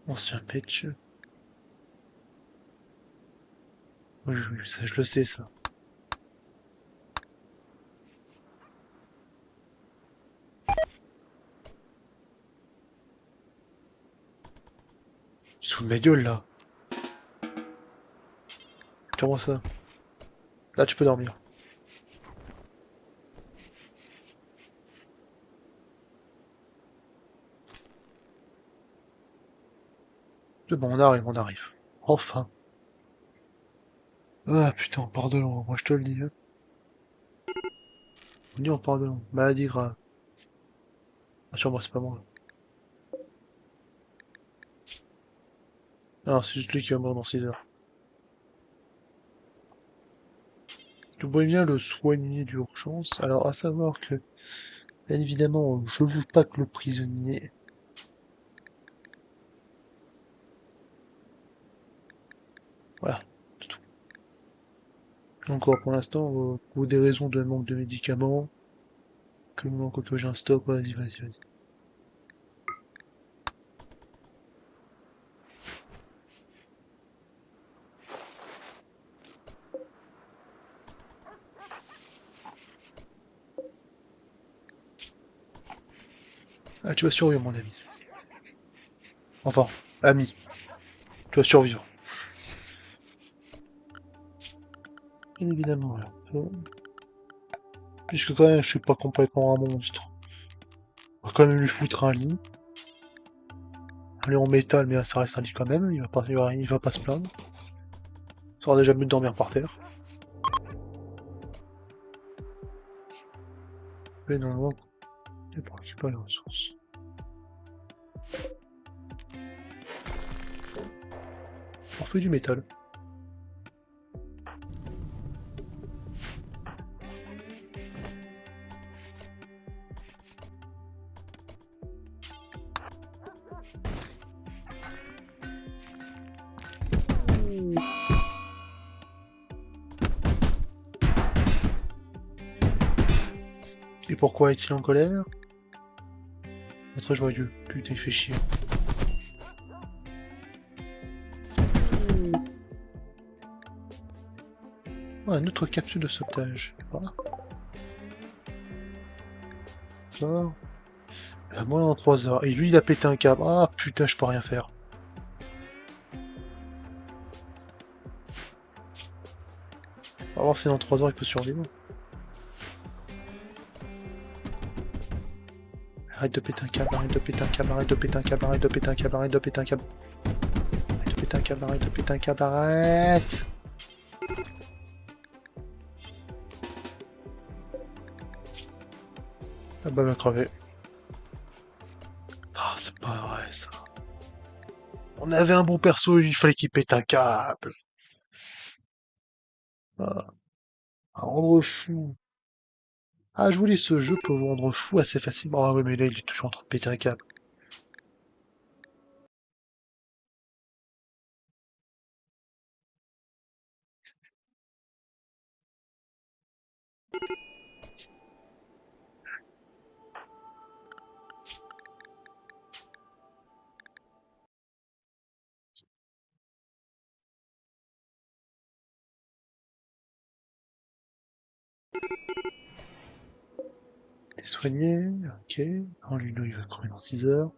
A: Ancien patch. Oui, oui, ça, je le sais, ça. Sous ma gueule, là. Comment ça? Là, tu peux dormir. C'est bon, on arrive, on arrive. Enfin. Ah, putain, on part de loin, moi je te le dis, hein. On dit on part de loin. Maladie grave. Rassure-moi, c'est pas moi. Non, c'est juste lui qui va mourir dans 6 heures. Je dois bien le soigner d'urgence. Alors, à savoir que, bien évidemment, je veux pas que le prisonnier... Voilà, c'est tout. Encore pour l'instant, pour des raisons de manque de médicaments, que le moment que j'ai un stock, vas-y, vas-y, vas-y. Ah, tu vas survivre, mon ami. Enfin, ami, tu vas survivre. Bien évidemment, voilà. Puisque quand même, je suis pas complètement un monstre. On va quand même lui foutre un lit. Un lit en métal, mais ça reste un lit quand même. Il va pas se plaindre. Ça sera déjà mieux de dormir par terre. Mais normalement, c'est pour récupérer les ressources. On fait du métal. Et pourquoi est-il en colère? C'est très joyeux. Putain, il fait chier. Oh, une autre capsule de sauvetage. Voilà. Ça. Moins dans 3 heures. Et lui, il a pété un câble. Ah putain, je peux rien faire. On va voir si dans 3 heures il peut survivre. Arrête de péter un câble, arrête de péter un câble, arrête de péter un câble, arrête de péter un câble, arrête de péter un câble. Arrête de péter un câble, arrête de péter un câble, arrête. Ah bah, il va crever. Ah, c'est pas vrai ça. On avait un bon perso, il fallait qu'il pète un câble. Ah, à rendre fou. Ah, jouer ce jeu peut vous rendre fou assez facilement. Ah oui, mais là, il est toujours en train de péter un câble. Il est soigné, ok. Oh, lui, il va crever dans 6 heures.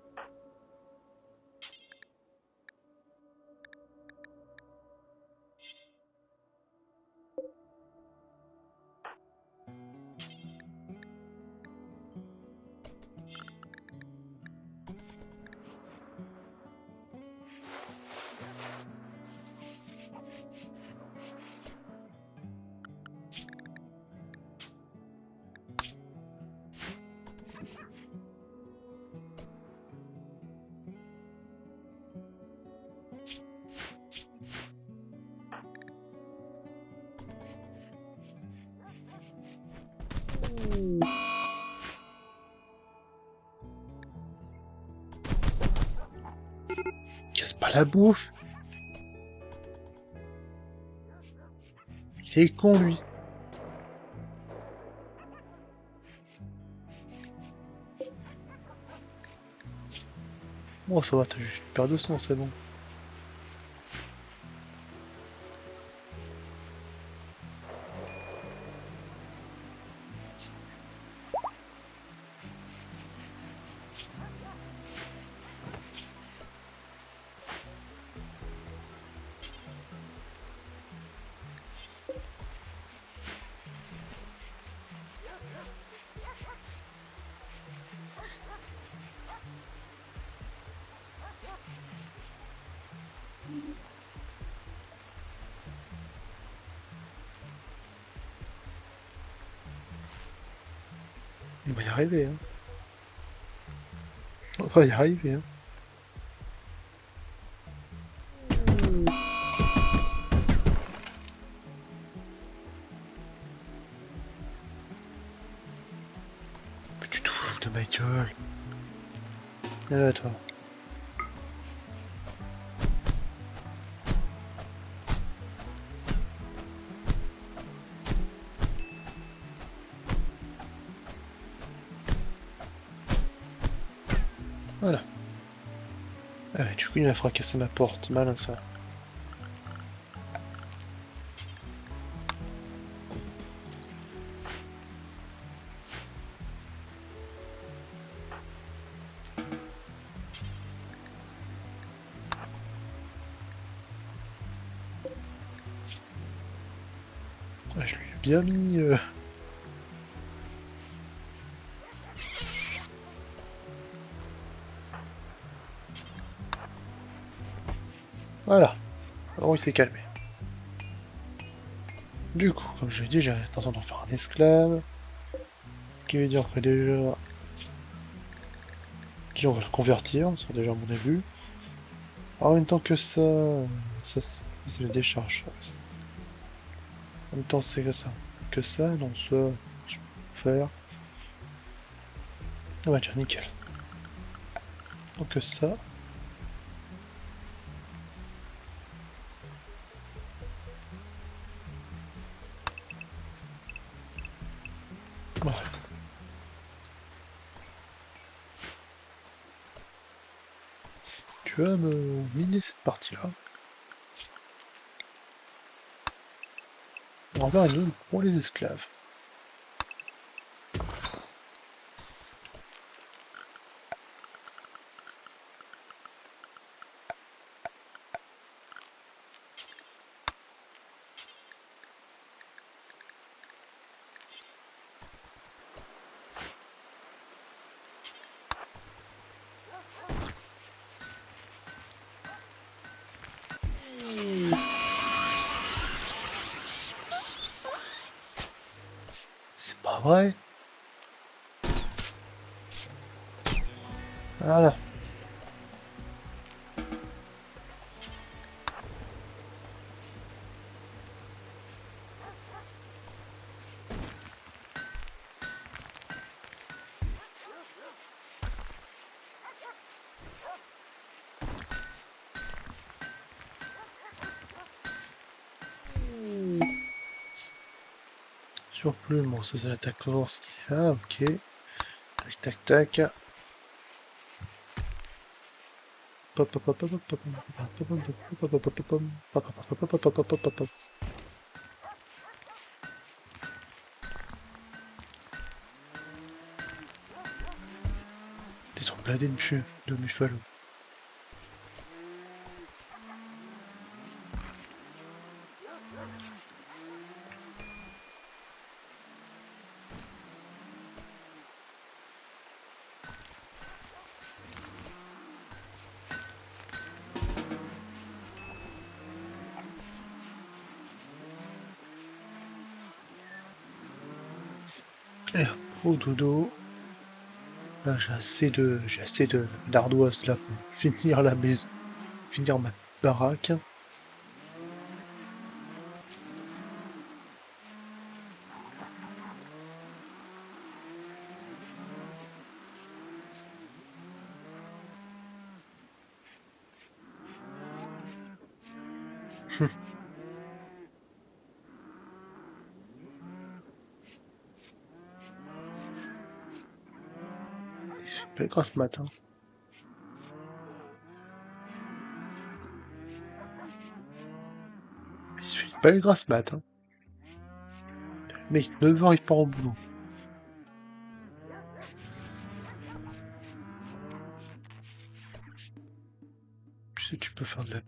A: Casse pas la bouffe. Il est con, lui. Bon, ça va, t'as juste une paire de sang, c'est bon. On va y arriver, hein. On va y arriver, hein. Mais tu te fous de ma gueule. Viens là, toi. Voilà. Ah, du coup, il m'a fracassé ma porte. Malin, ça. Ah, je lui ai bien mis... Voilà. Alors, il s'est calmé. Du coup, comme je l'ai dit, j'ai l'intention d'en faire un esclave. Ce qui veut dire que déjà... Déjà, on va le convertir, ça sera déjà un bon début. En même temps que ça c'est la décharge. En même temps, c'est que ça. Que ça, donc ça, je peux faire. Ah bah tiens, nickel. Donc que ça. Voilà. Tu vas me miner cette partie-là. On va faire une pour les esclaves. C'est pas vrai. Voilà. Surplus, bon, ça c'est l'attaque force qu'il y a, ok. Tac, tac, tac. Ils sont blindés de Buffalo. Et pour dodo, là j'ai assez de d'ardoise là pour finir la maison, finir ma baraque. Il se fait une belle grasse mat, hein. Il se fait une belle grasse mat, hein. Le mec, 9h, il part au boulot. Tu sais, tu peux faire de la...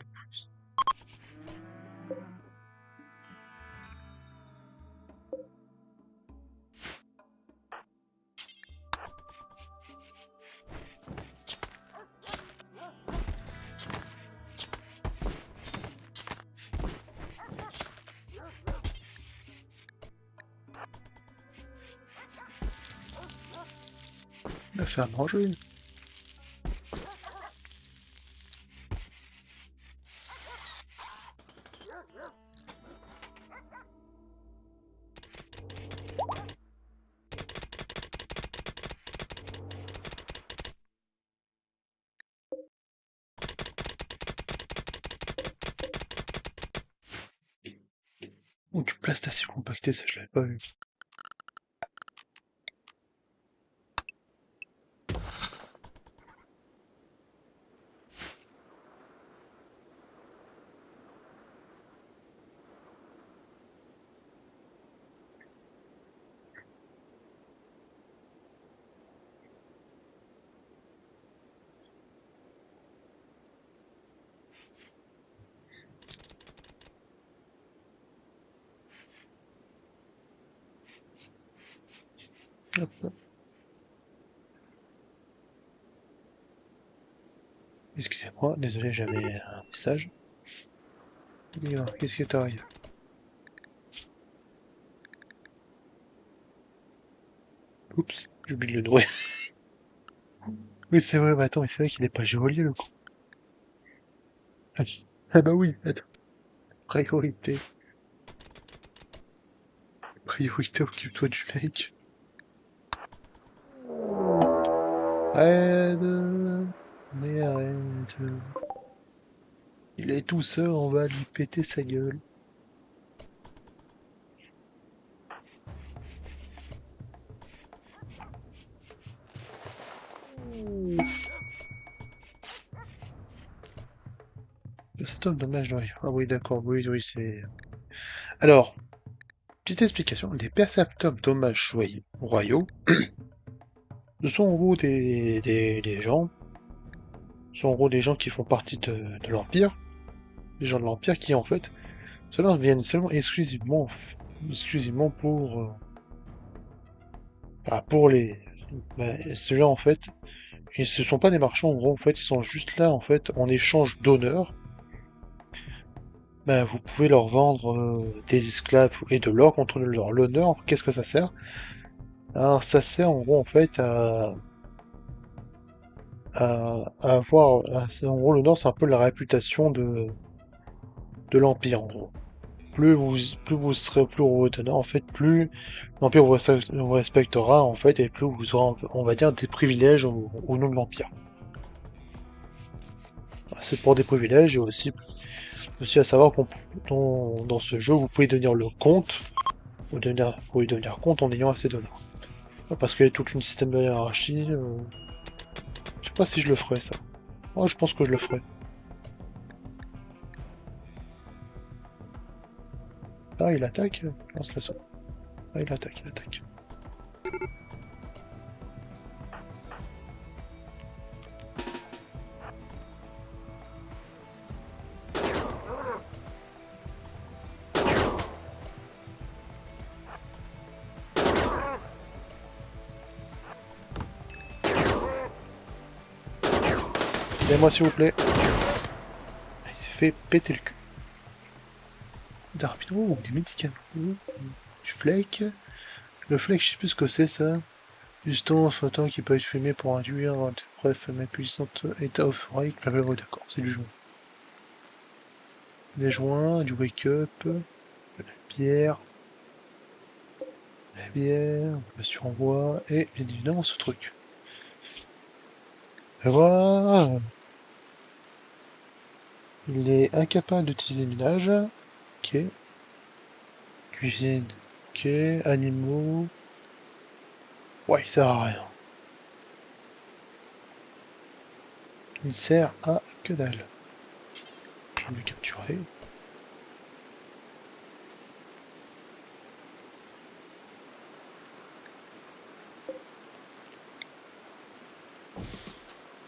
A: La faire manger. Ou du plastique compacté, ça je l'avais pas vu. Hop, hop. Excusez-moi, désolé, j'avais un message. Dis-moi, qu'est-ce que t'arrive? Oups, j'oublie de le nourrir. Oui, c'est vrai, mais attends, mais c'est vrai qu'il est pas joli le coup. Ah ah bah oui, attends. Priorité. Priorité, occupe-toi du mec. Arrête. Mais arrête. Il est tout seul, on va lui péter sa gueule. C'est un dommage, oui. Ah oui, d'accord, oui, oui, c'est... Alors, petite explication. Les percepteurs dommages royaux, ce sont en gros des gens, ce sont en gros des gens qui font partie de l'Empire, des gens de l'Empire qui, en fait, ceux-là viennent seulement exclusivement pour les... bah, ceux-là, en fait, et ce sont pas des marchands, en gros, en fait, ils sont juste là, en fait, en échange d'honneur. Ben, vous pouvez leur vendre des esclaves et de l'or contre l'honneur. Qu'est-ce que ça sert? Alors, ça sert en gros en fait à avoir. En gros, l'honneur, c'est un peu la réputation de l'Empire en gros. Plus vous serez, plus vous honneur, en fait, plus l'Empire vous respectera en fait, et plus vous aurez, on va dire, des privilèges au nom de l'Empire. C'est pour des privilèges et aussi à savoir qu'on dans ce jeu, vous pouvez devenir le comte, vous pouvez devenir comte en ayant assez d'honneur. Parce qu'il y a tout un système de hiérarchie. Je sais pas si je le ferais ça. Moi, je pense que je le ferais. Ah, il attaque. Lance l'assaut. Ah, il attaque, il attaque. Aidez-moi s'il vous plaît. Il s'est fait péter le cul. Darby, oh, des médicaments. Du flake. Le flake, je sais plus ce que c'est ça. Substance flottant qui peut être fumée pour induire bref, mais puissante état euphorique. Ah, ouais, d'accord, c'est du joint. Des joints, du wake-up, bière, la bière, on me surenvoie, et bien évidemment ce truc. Et voilà. Il est incapable d'utiliser minage. Ok. Cuisine. Ok. Animaux. Ouais, il sert à rien. Il sert à que dalle. Je vais le capturer.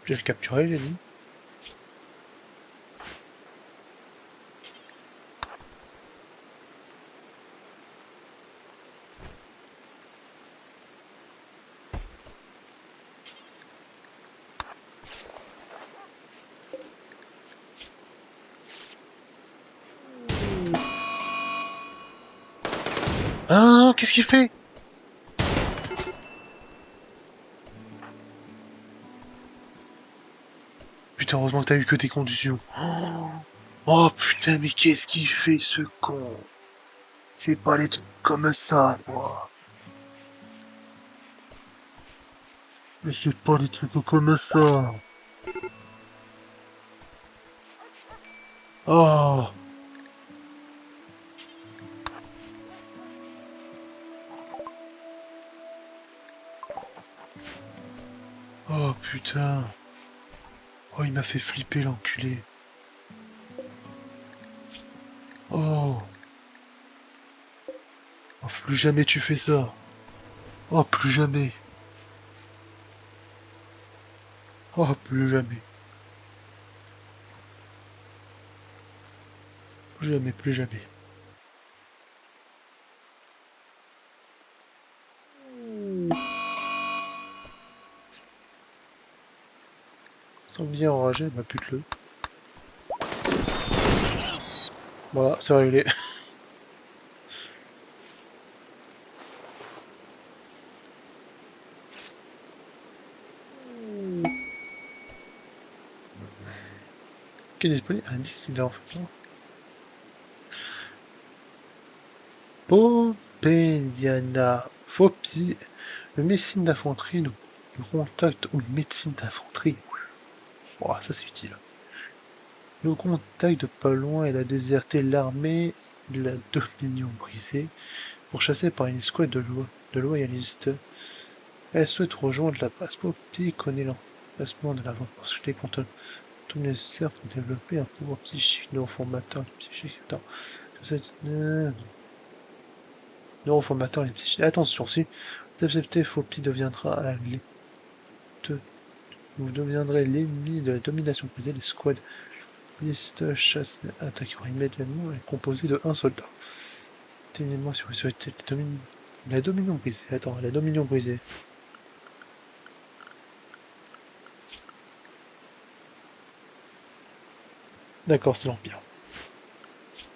A: Je vais le capturer, j'ai dit. Ah, qu'est-ce qu'il fait? Putain, heureusement que t'as eu que tes conditions. Oh putain, mais qu'est-ce qu'il fait ce con? C'est pas les trucs comme ça, toi. Mais c'est pas les trucs comme ça. Oh, oh putain. Oh, il m'a fait flipper l'enculé. Oh, oh, plus jamais tu fais ça. Oh, plus jamais. Oh, plus jamais. Plus jamais, plus jamais. Sanglier enragé, bah pute-le. Voilà, c'est réglé. Quel est disponible? Un dissident. Popediana. Phobie. Le médecine d'infanterie, le contact ou le médecine d'infanterie. Ouah, ça c'est utile. Le contact de pas loin, elle a déserté l'armée de la Dominion brisée pour chasser par une escouade de loyalistes. Elle souhaite rejoindre la base. Poppy connaît l'emplacement de l'avant-poste contre tout nécessaire pour développer un pouvoir psychique neuroformateur. Psychique, attends. Cette neuroformateur et psychique. Attention, si vous acceptez, Poppy deviendra vous deviendrez l'ennemi de la domination brisée. Les squads liste chasse attaqueront immédiatement et composé de un soldat. Tenez-moi sur la dominion brisée. Attends, la dominion brisée. D'accord, c'est l'Empire.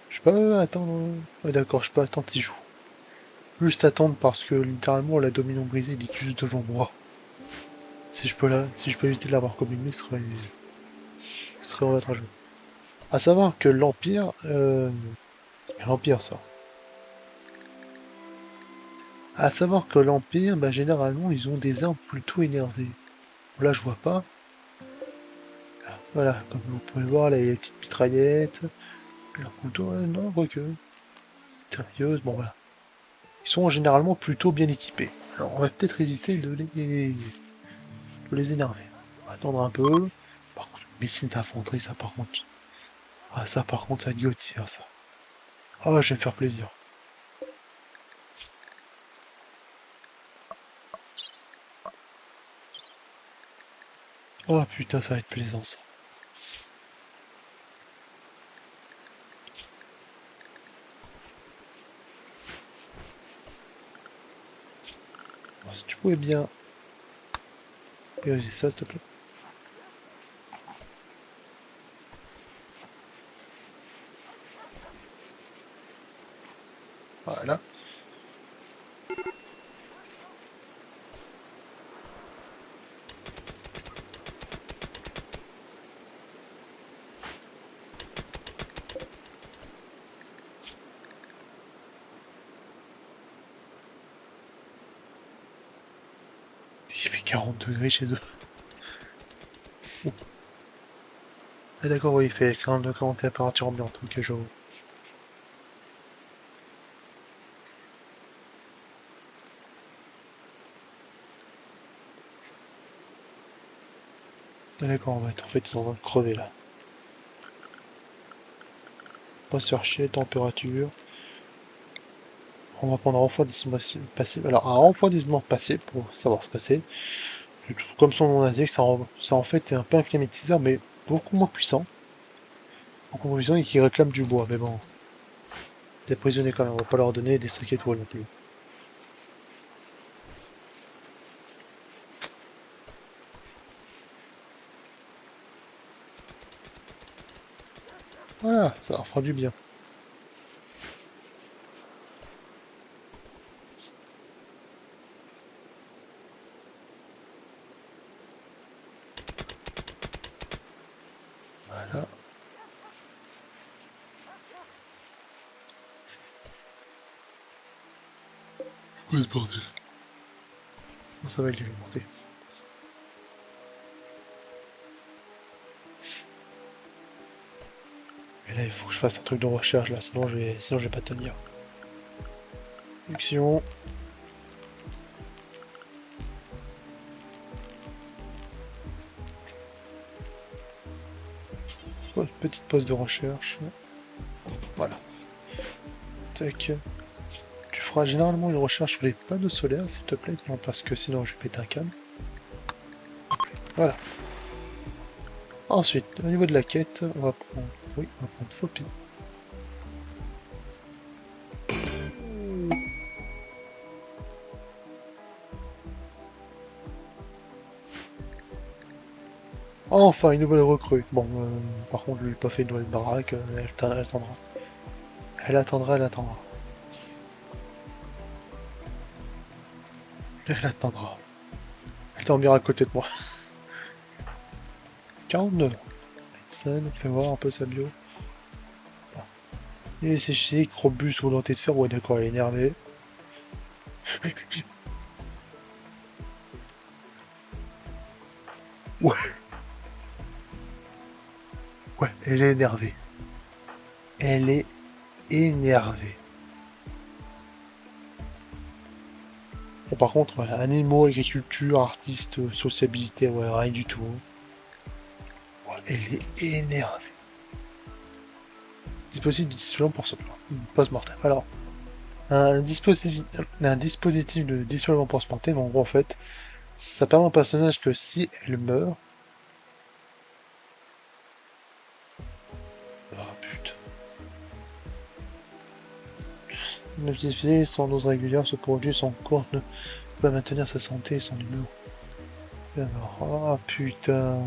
A: Je peux attendre. Ouais, d'accord, je peux attendre 6 jours. Juste attendre parce que littéralement la dominion brisée il est juste devant moi. Si je peux éviter de l'avoir comme ennemi, ce serait avantageux. À savoir que l'Empire, l'Empire ça. À savoir que l'Empire, bah, généralement ils ont des armes plutôt énervées. Là je vois pas. Voilà, comme vous pouvez le voir, là il y a les petites mitraillettes. Leur couteau, non, quoique. Mitrailleuse, bon voilà. Ils sont généralement plutôt bien équipés. Alors on va peut-être éviter de les énerver. On va attendre un peu. Par contre, médecine d'infanterie, ça par contre. Ah ça par contre, ça guillotine ça. Ah je vais me faire plaisir. Oh putain, ça va être plaisant ça. Alors, si tu pouvais bien vérifier ça, s'il te plaît. Voilà. Il fait 40 degrés chez eux. Ah d'accord, oui, il fait 40 température ambiante. Ok, je vois. Ah d'accord, en fait, ils sont en train de crever là. On va chercher température. On va prendre un refroidissement passé. Alors, un refroidissement passé pour savoir ce que c'est. Comme son nom l'indique, ça en fait est un peu un climatiseur, mais beaucoup moins puissant. Beaucoup moins puissant et qui réclame du bois. Mais bon, des prisonniers quand même, on va pas leur donner des 5 étoiles non plus. Voilà, ça leur fera du bien. Voilà. Ouais, ce bordel. Ça va alimenter. Et là, il faut que je fasse un truc de recherche là, sinon je vais pas tenir. Action. Oh, petite pause de recherche. Voilà. Tac. Tu feras généralement une recherche sur les panneaux solaires, s'il te plaît, non, parce que sinon je vais péter un câble. Voilà. Ensuite, au niveau de la quête, on va prendre. Oui, on va prendre Fopi. Enfin, une nouvelle recrue. Bon, par contre, je lui ai pas fait une nouvelle baraque, elle attendra. Elle attendra, elle attendra. Elle attendra. Elle dormira à côté de moi. 49. Médecin, fais voir un peu sa bio. Il est séché, Crobus, volonté de faire, ouais d'accord, elle est énervée. Ouais, ouais, elle est énervée. Elle est énervée. Bon, par contre, ouais, animaux, agriculture, artistes, sociabilité, ouais, rien du tout. Ouais, elle est énervée. Dispositif de dissuasion pour ce post-mortem. Alors, un dispositif de dissuasion post-mortem, en gros, en fait, ça permet au personnage que si elle meurt. Ah putain. Une activité sans dose régulière se produit, son corps ne peut pas maintenir sa santé et son humeur. Alors, ah putain.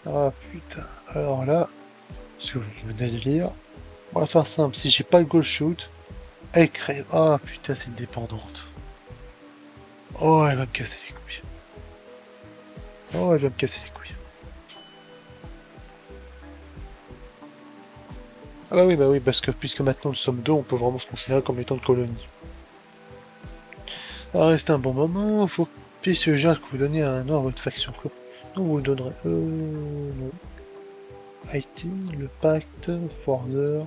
A: Ah putain. Alors là, ce que je venais de lire, on va faire simple. Si j'ai pas le ghost shoot, elle crève. Ah putain, c'est une dépendante. Oh, elle va me casser les couilles. Oh, elle va me casser les couilles. Ah bah oui, parce que puisque maintenant nous sommes deux, on peut vraiment se considérer comme étant de colonie. Ah, restez un bon moment, faut que je suggère que vous donniez un nom à votre faction. Non, vous le donnerez. Non. IT, le pacte, Forzer,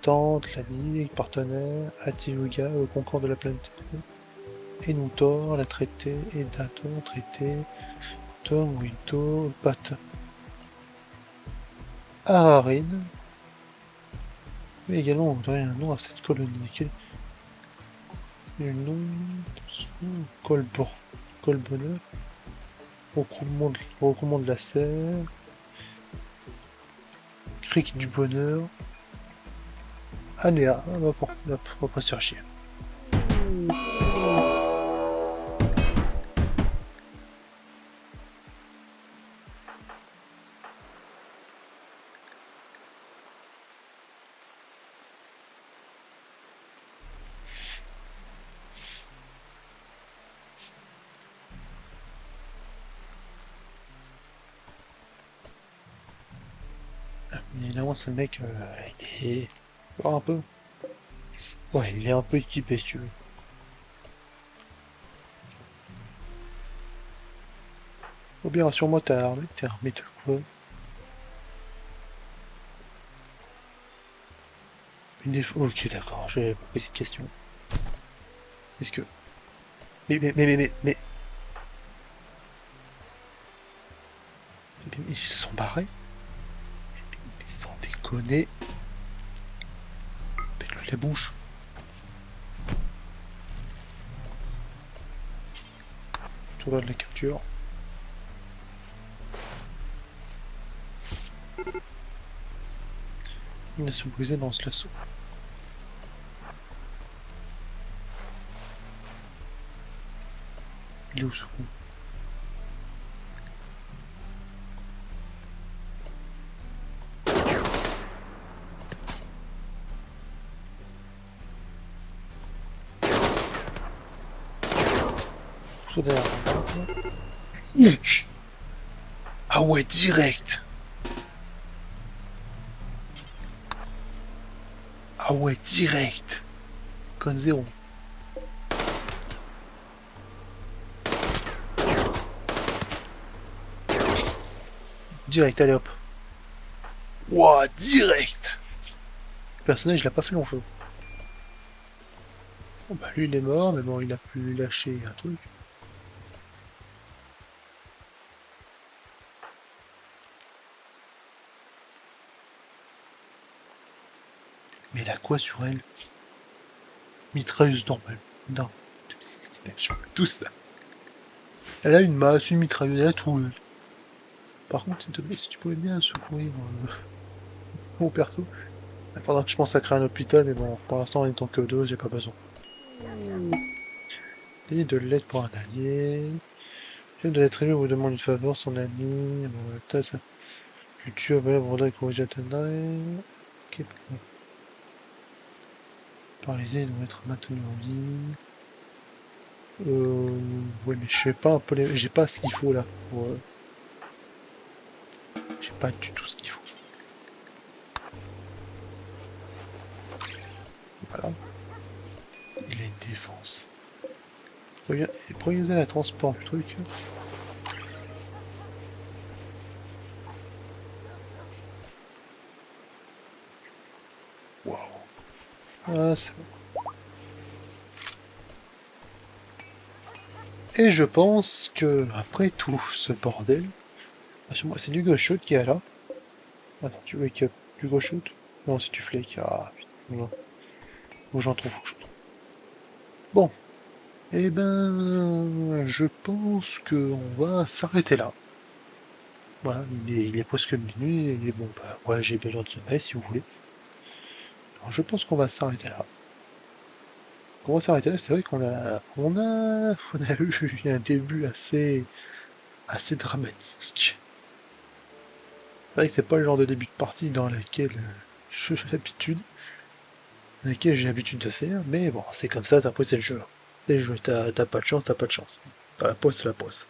A: Tente, la Ligue, partenaire, Atiluga, le concours de la planète. Enutor, la traité, Edator, traité, Tor, Wito, Pat. Ararin. Mais également, on donnerait un nom à cette colonie. Quel est le nom? Colbon. Colbonneur. Recoulement de la serre. Cric du bonheur. Aléa. Ah bah bon, hop, on va pas se faire chier. Mais évidemment, ce mec, il est... un peu. Ouais, il est un peu équipé, si tu veux. Faut bien, rassure-moi, t'es armé de quoi? Ok, d'accord, j'ai pas posé de question. Est-ce que... mais ils se sont barrés? Mais sans déconner. Faites-lui la bouche. Tout va de la capture. Il a se briser dans ce lasso. Il est où ce con? Soit derrière moi. Ah ouais, direct! Ah ouais, direct! Code 0. Direct, allez hop. Ouah, direct! Le personnage, il a pas fait long feu. Bon bah lui, il est mort, mais bon, il a pu lâcher un truc. Mais il a quoi sur elle? Mitrailleuse normale. Non. Tout ça. Elle a une masse, une mitrailleuse, elle a tout. Par contre, s'il te plaît, si tu pouvais bien secourir mon perso. Pendant que je pense à créer un hôpital, mais bon, pour l'instant, en étant que deux, j'ai pas besoin. Et de l'aide pour un allié. Chef de l'être élu vous demande une faveur, son ami. Bon, ça. Tu tues, voudrait corriger ta Ok. Paralysé, il doit être maintenu en vie. Ouais, mais je sais pas un peu les... J'ai pas ce qu'il faut là. J'ai pas du tout ce qu'il faut. Voilà. Il a une défense. Pour utiliser la transport du truc. Waouh. Ah, c'est bon. Et je pense que après tout ce bordel, moi c'est du gauche qui est là. Attends, tu wake up. Du gauche shoot? Non, c'est du flake. Ah putain. Non. Faut que j'en trouve, faut que j'en trouve. Bon, eh ben, je pense qu'on va s'arrêter là. Voilà, il est presque minuit, et bon, bah, ouais, j'ai besoin de sommeil si vous voulez. Alors, je pense qu'on va s'arrêter là. On va s'arrêter là, c'est vrai on a eu un début assez dramatique. C'est vrai que c'est pas le genre de début de partie dans laquelle j'ai l'habitude de faire, mais bon, c'est comme ça, après c'est le jeu. C'est le jeu, t'as pas de chance, t'as pas de chance. La poisse, c'est la poisse.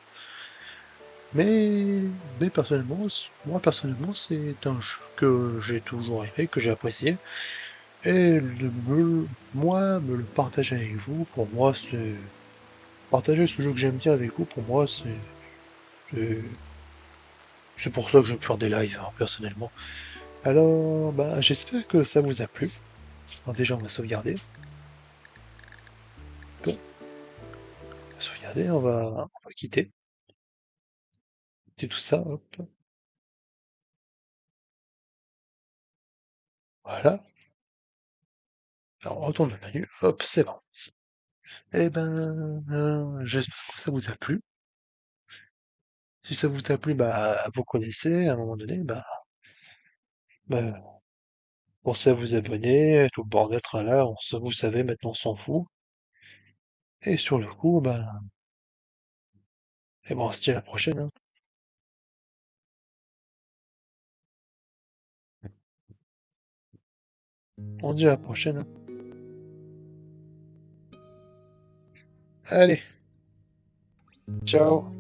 A: Mais, mais personnellement, moi personnellement, c'est un jeu que j'ai toujours aimé, que j'ai apprécié. Et me le partager avec vous, pour moi, c'est... Partager ce jeu que j'aime bien avec vous, pour moi, c'est c'est pour ça que je vais faire des lives, hein, personnellement. Alors, bah, j'espère que ça vous a plu. Alors déjà, on va sauvegarder. Bon, on va sauvegarder, on va quitter. C'est tout ça, hop. Voilà. Alors, on retourne le menu. Hop, c'est bon. Eh ben, j'espère que ça vous a plu. Si ça vous a plu, bah, vous connaissez, à un moment donné, bah, pensez à vous abonner, tout le bordel, là, vous savez, maintenant on s'en fout. Et sur le coup, bah, et bon, on se dit à la prochaine, hein. On se dit à la prochaine, hein. Allez, ciao.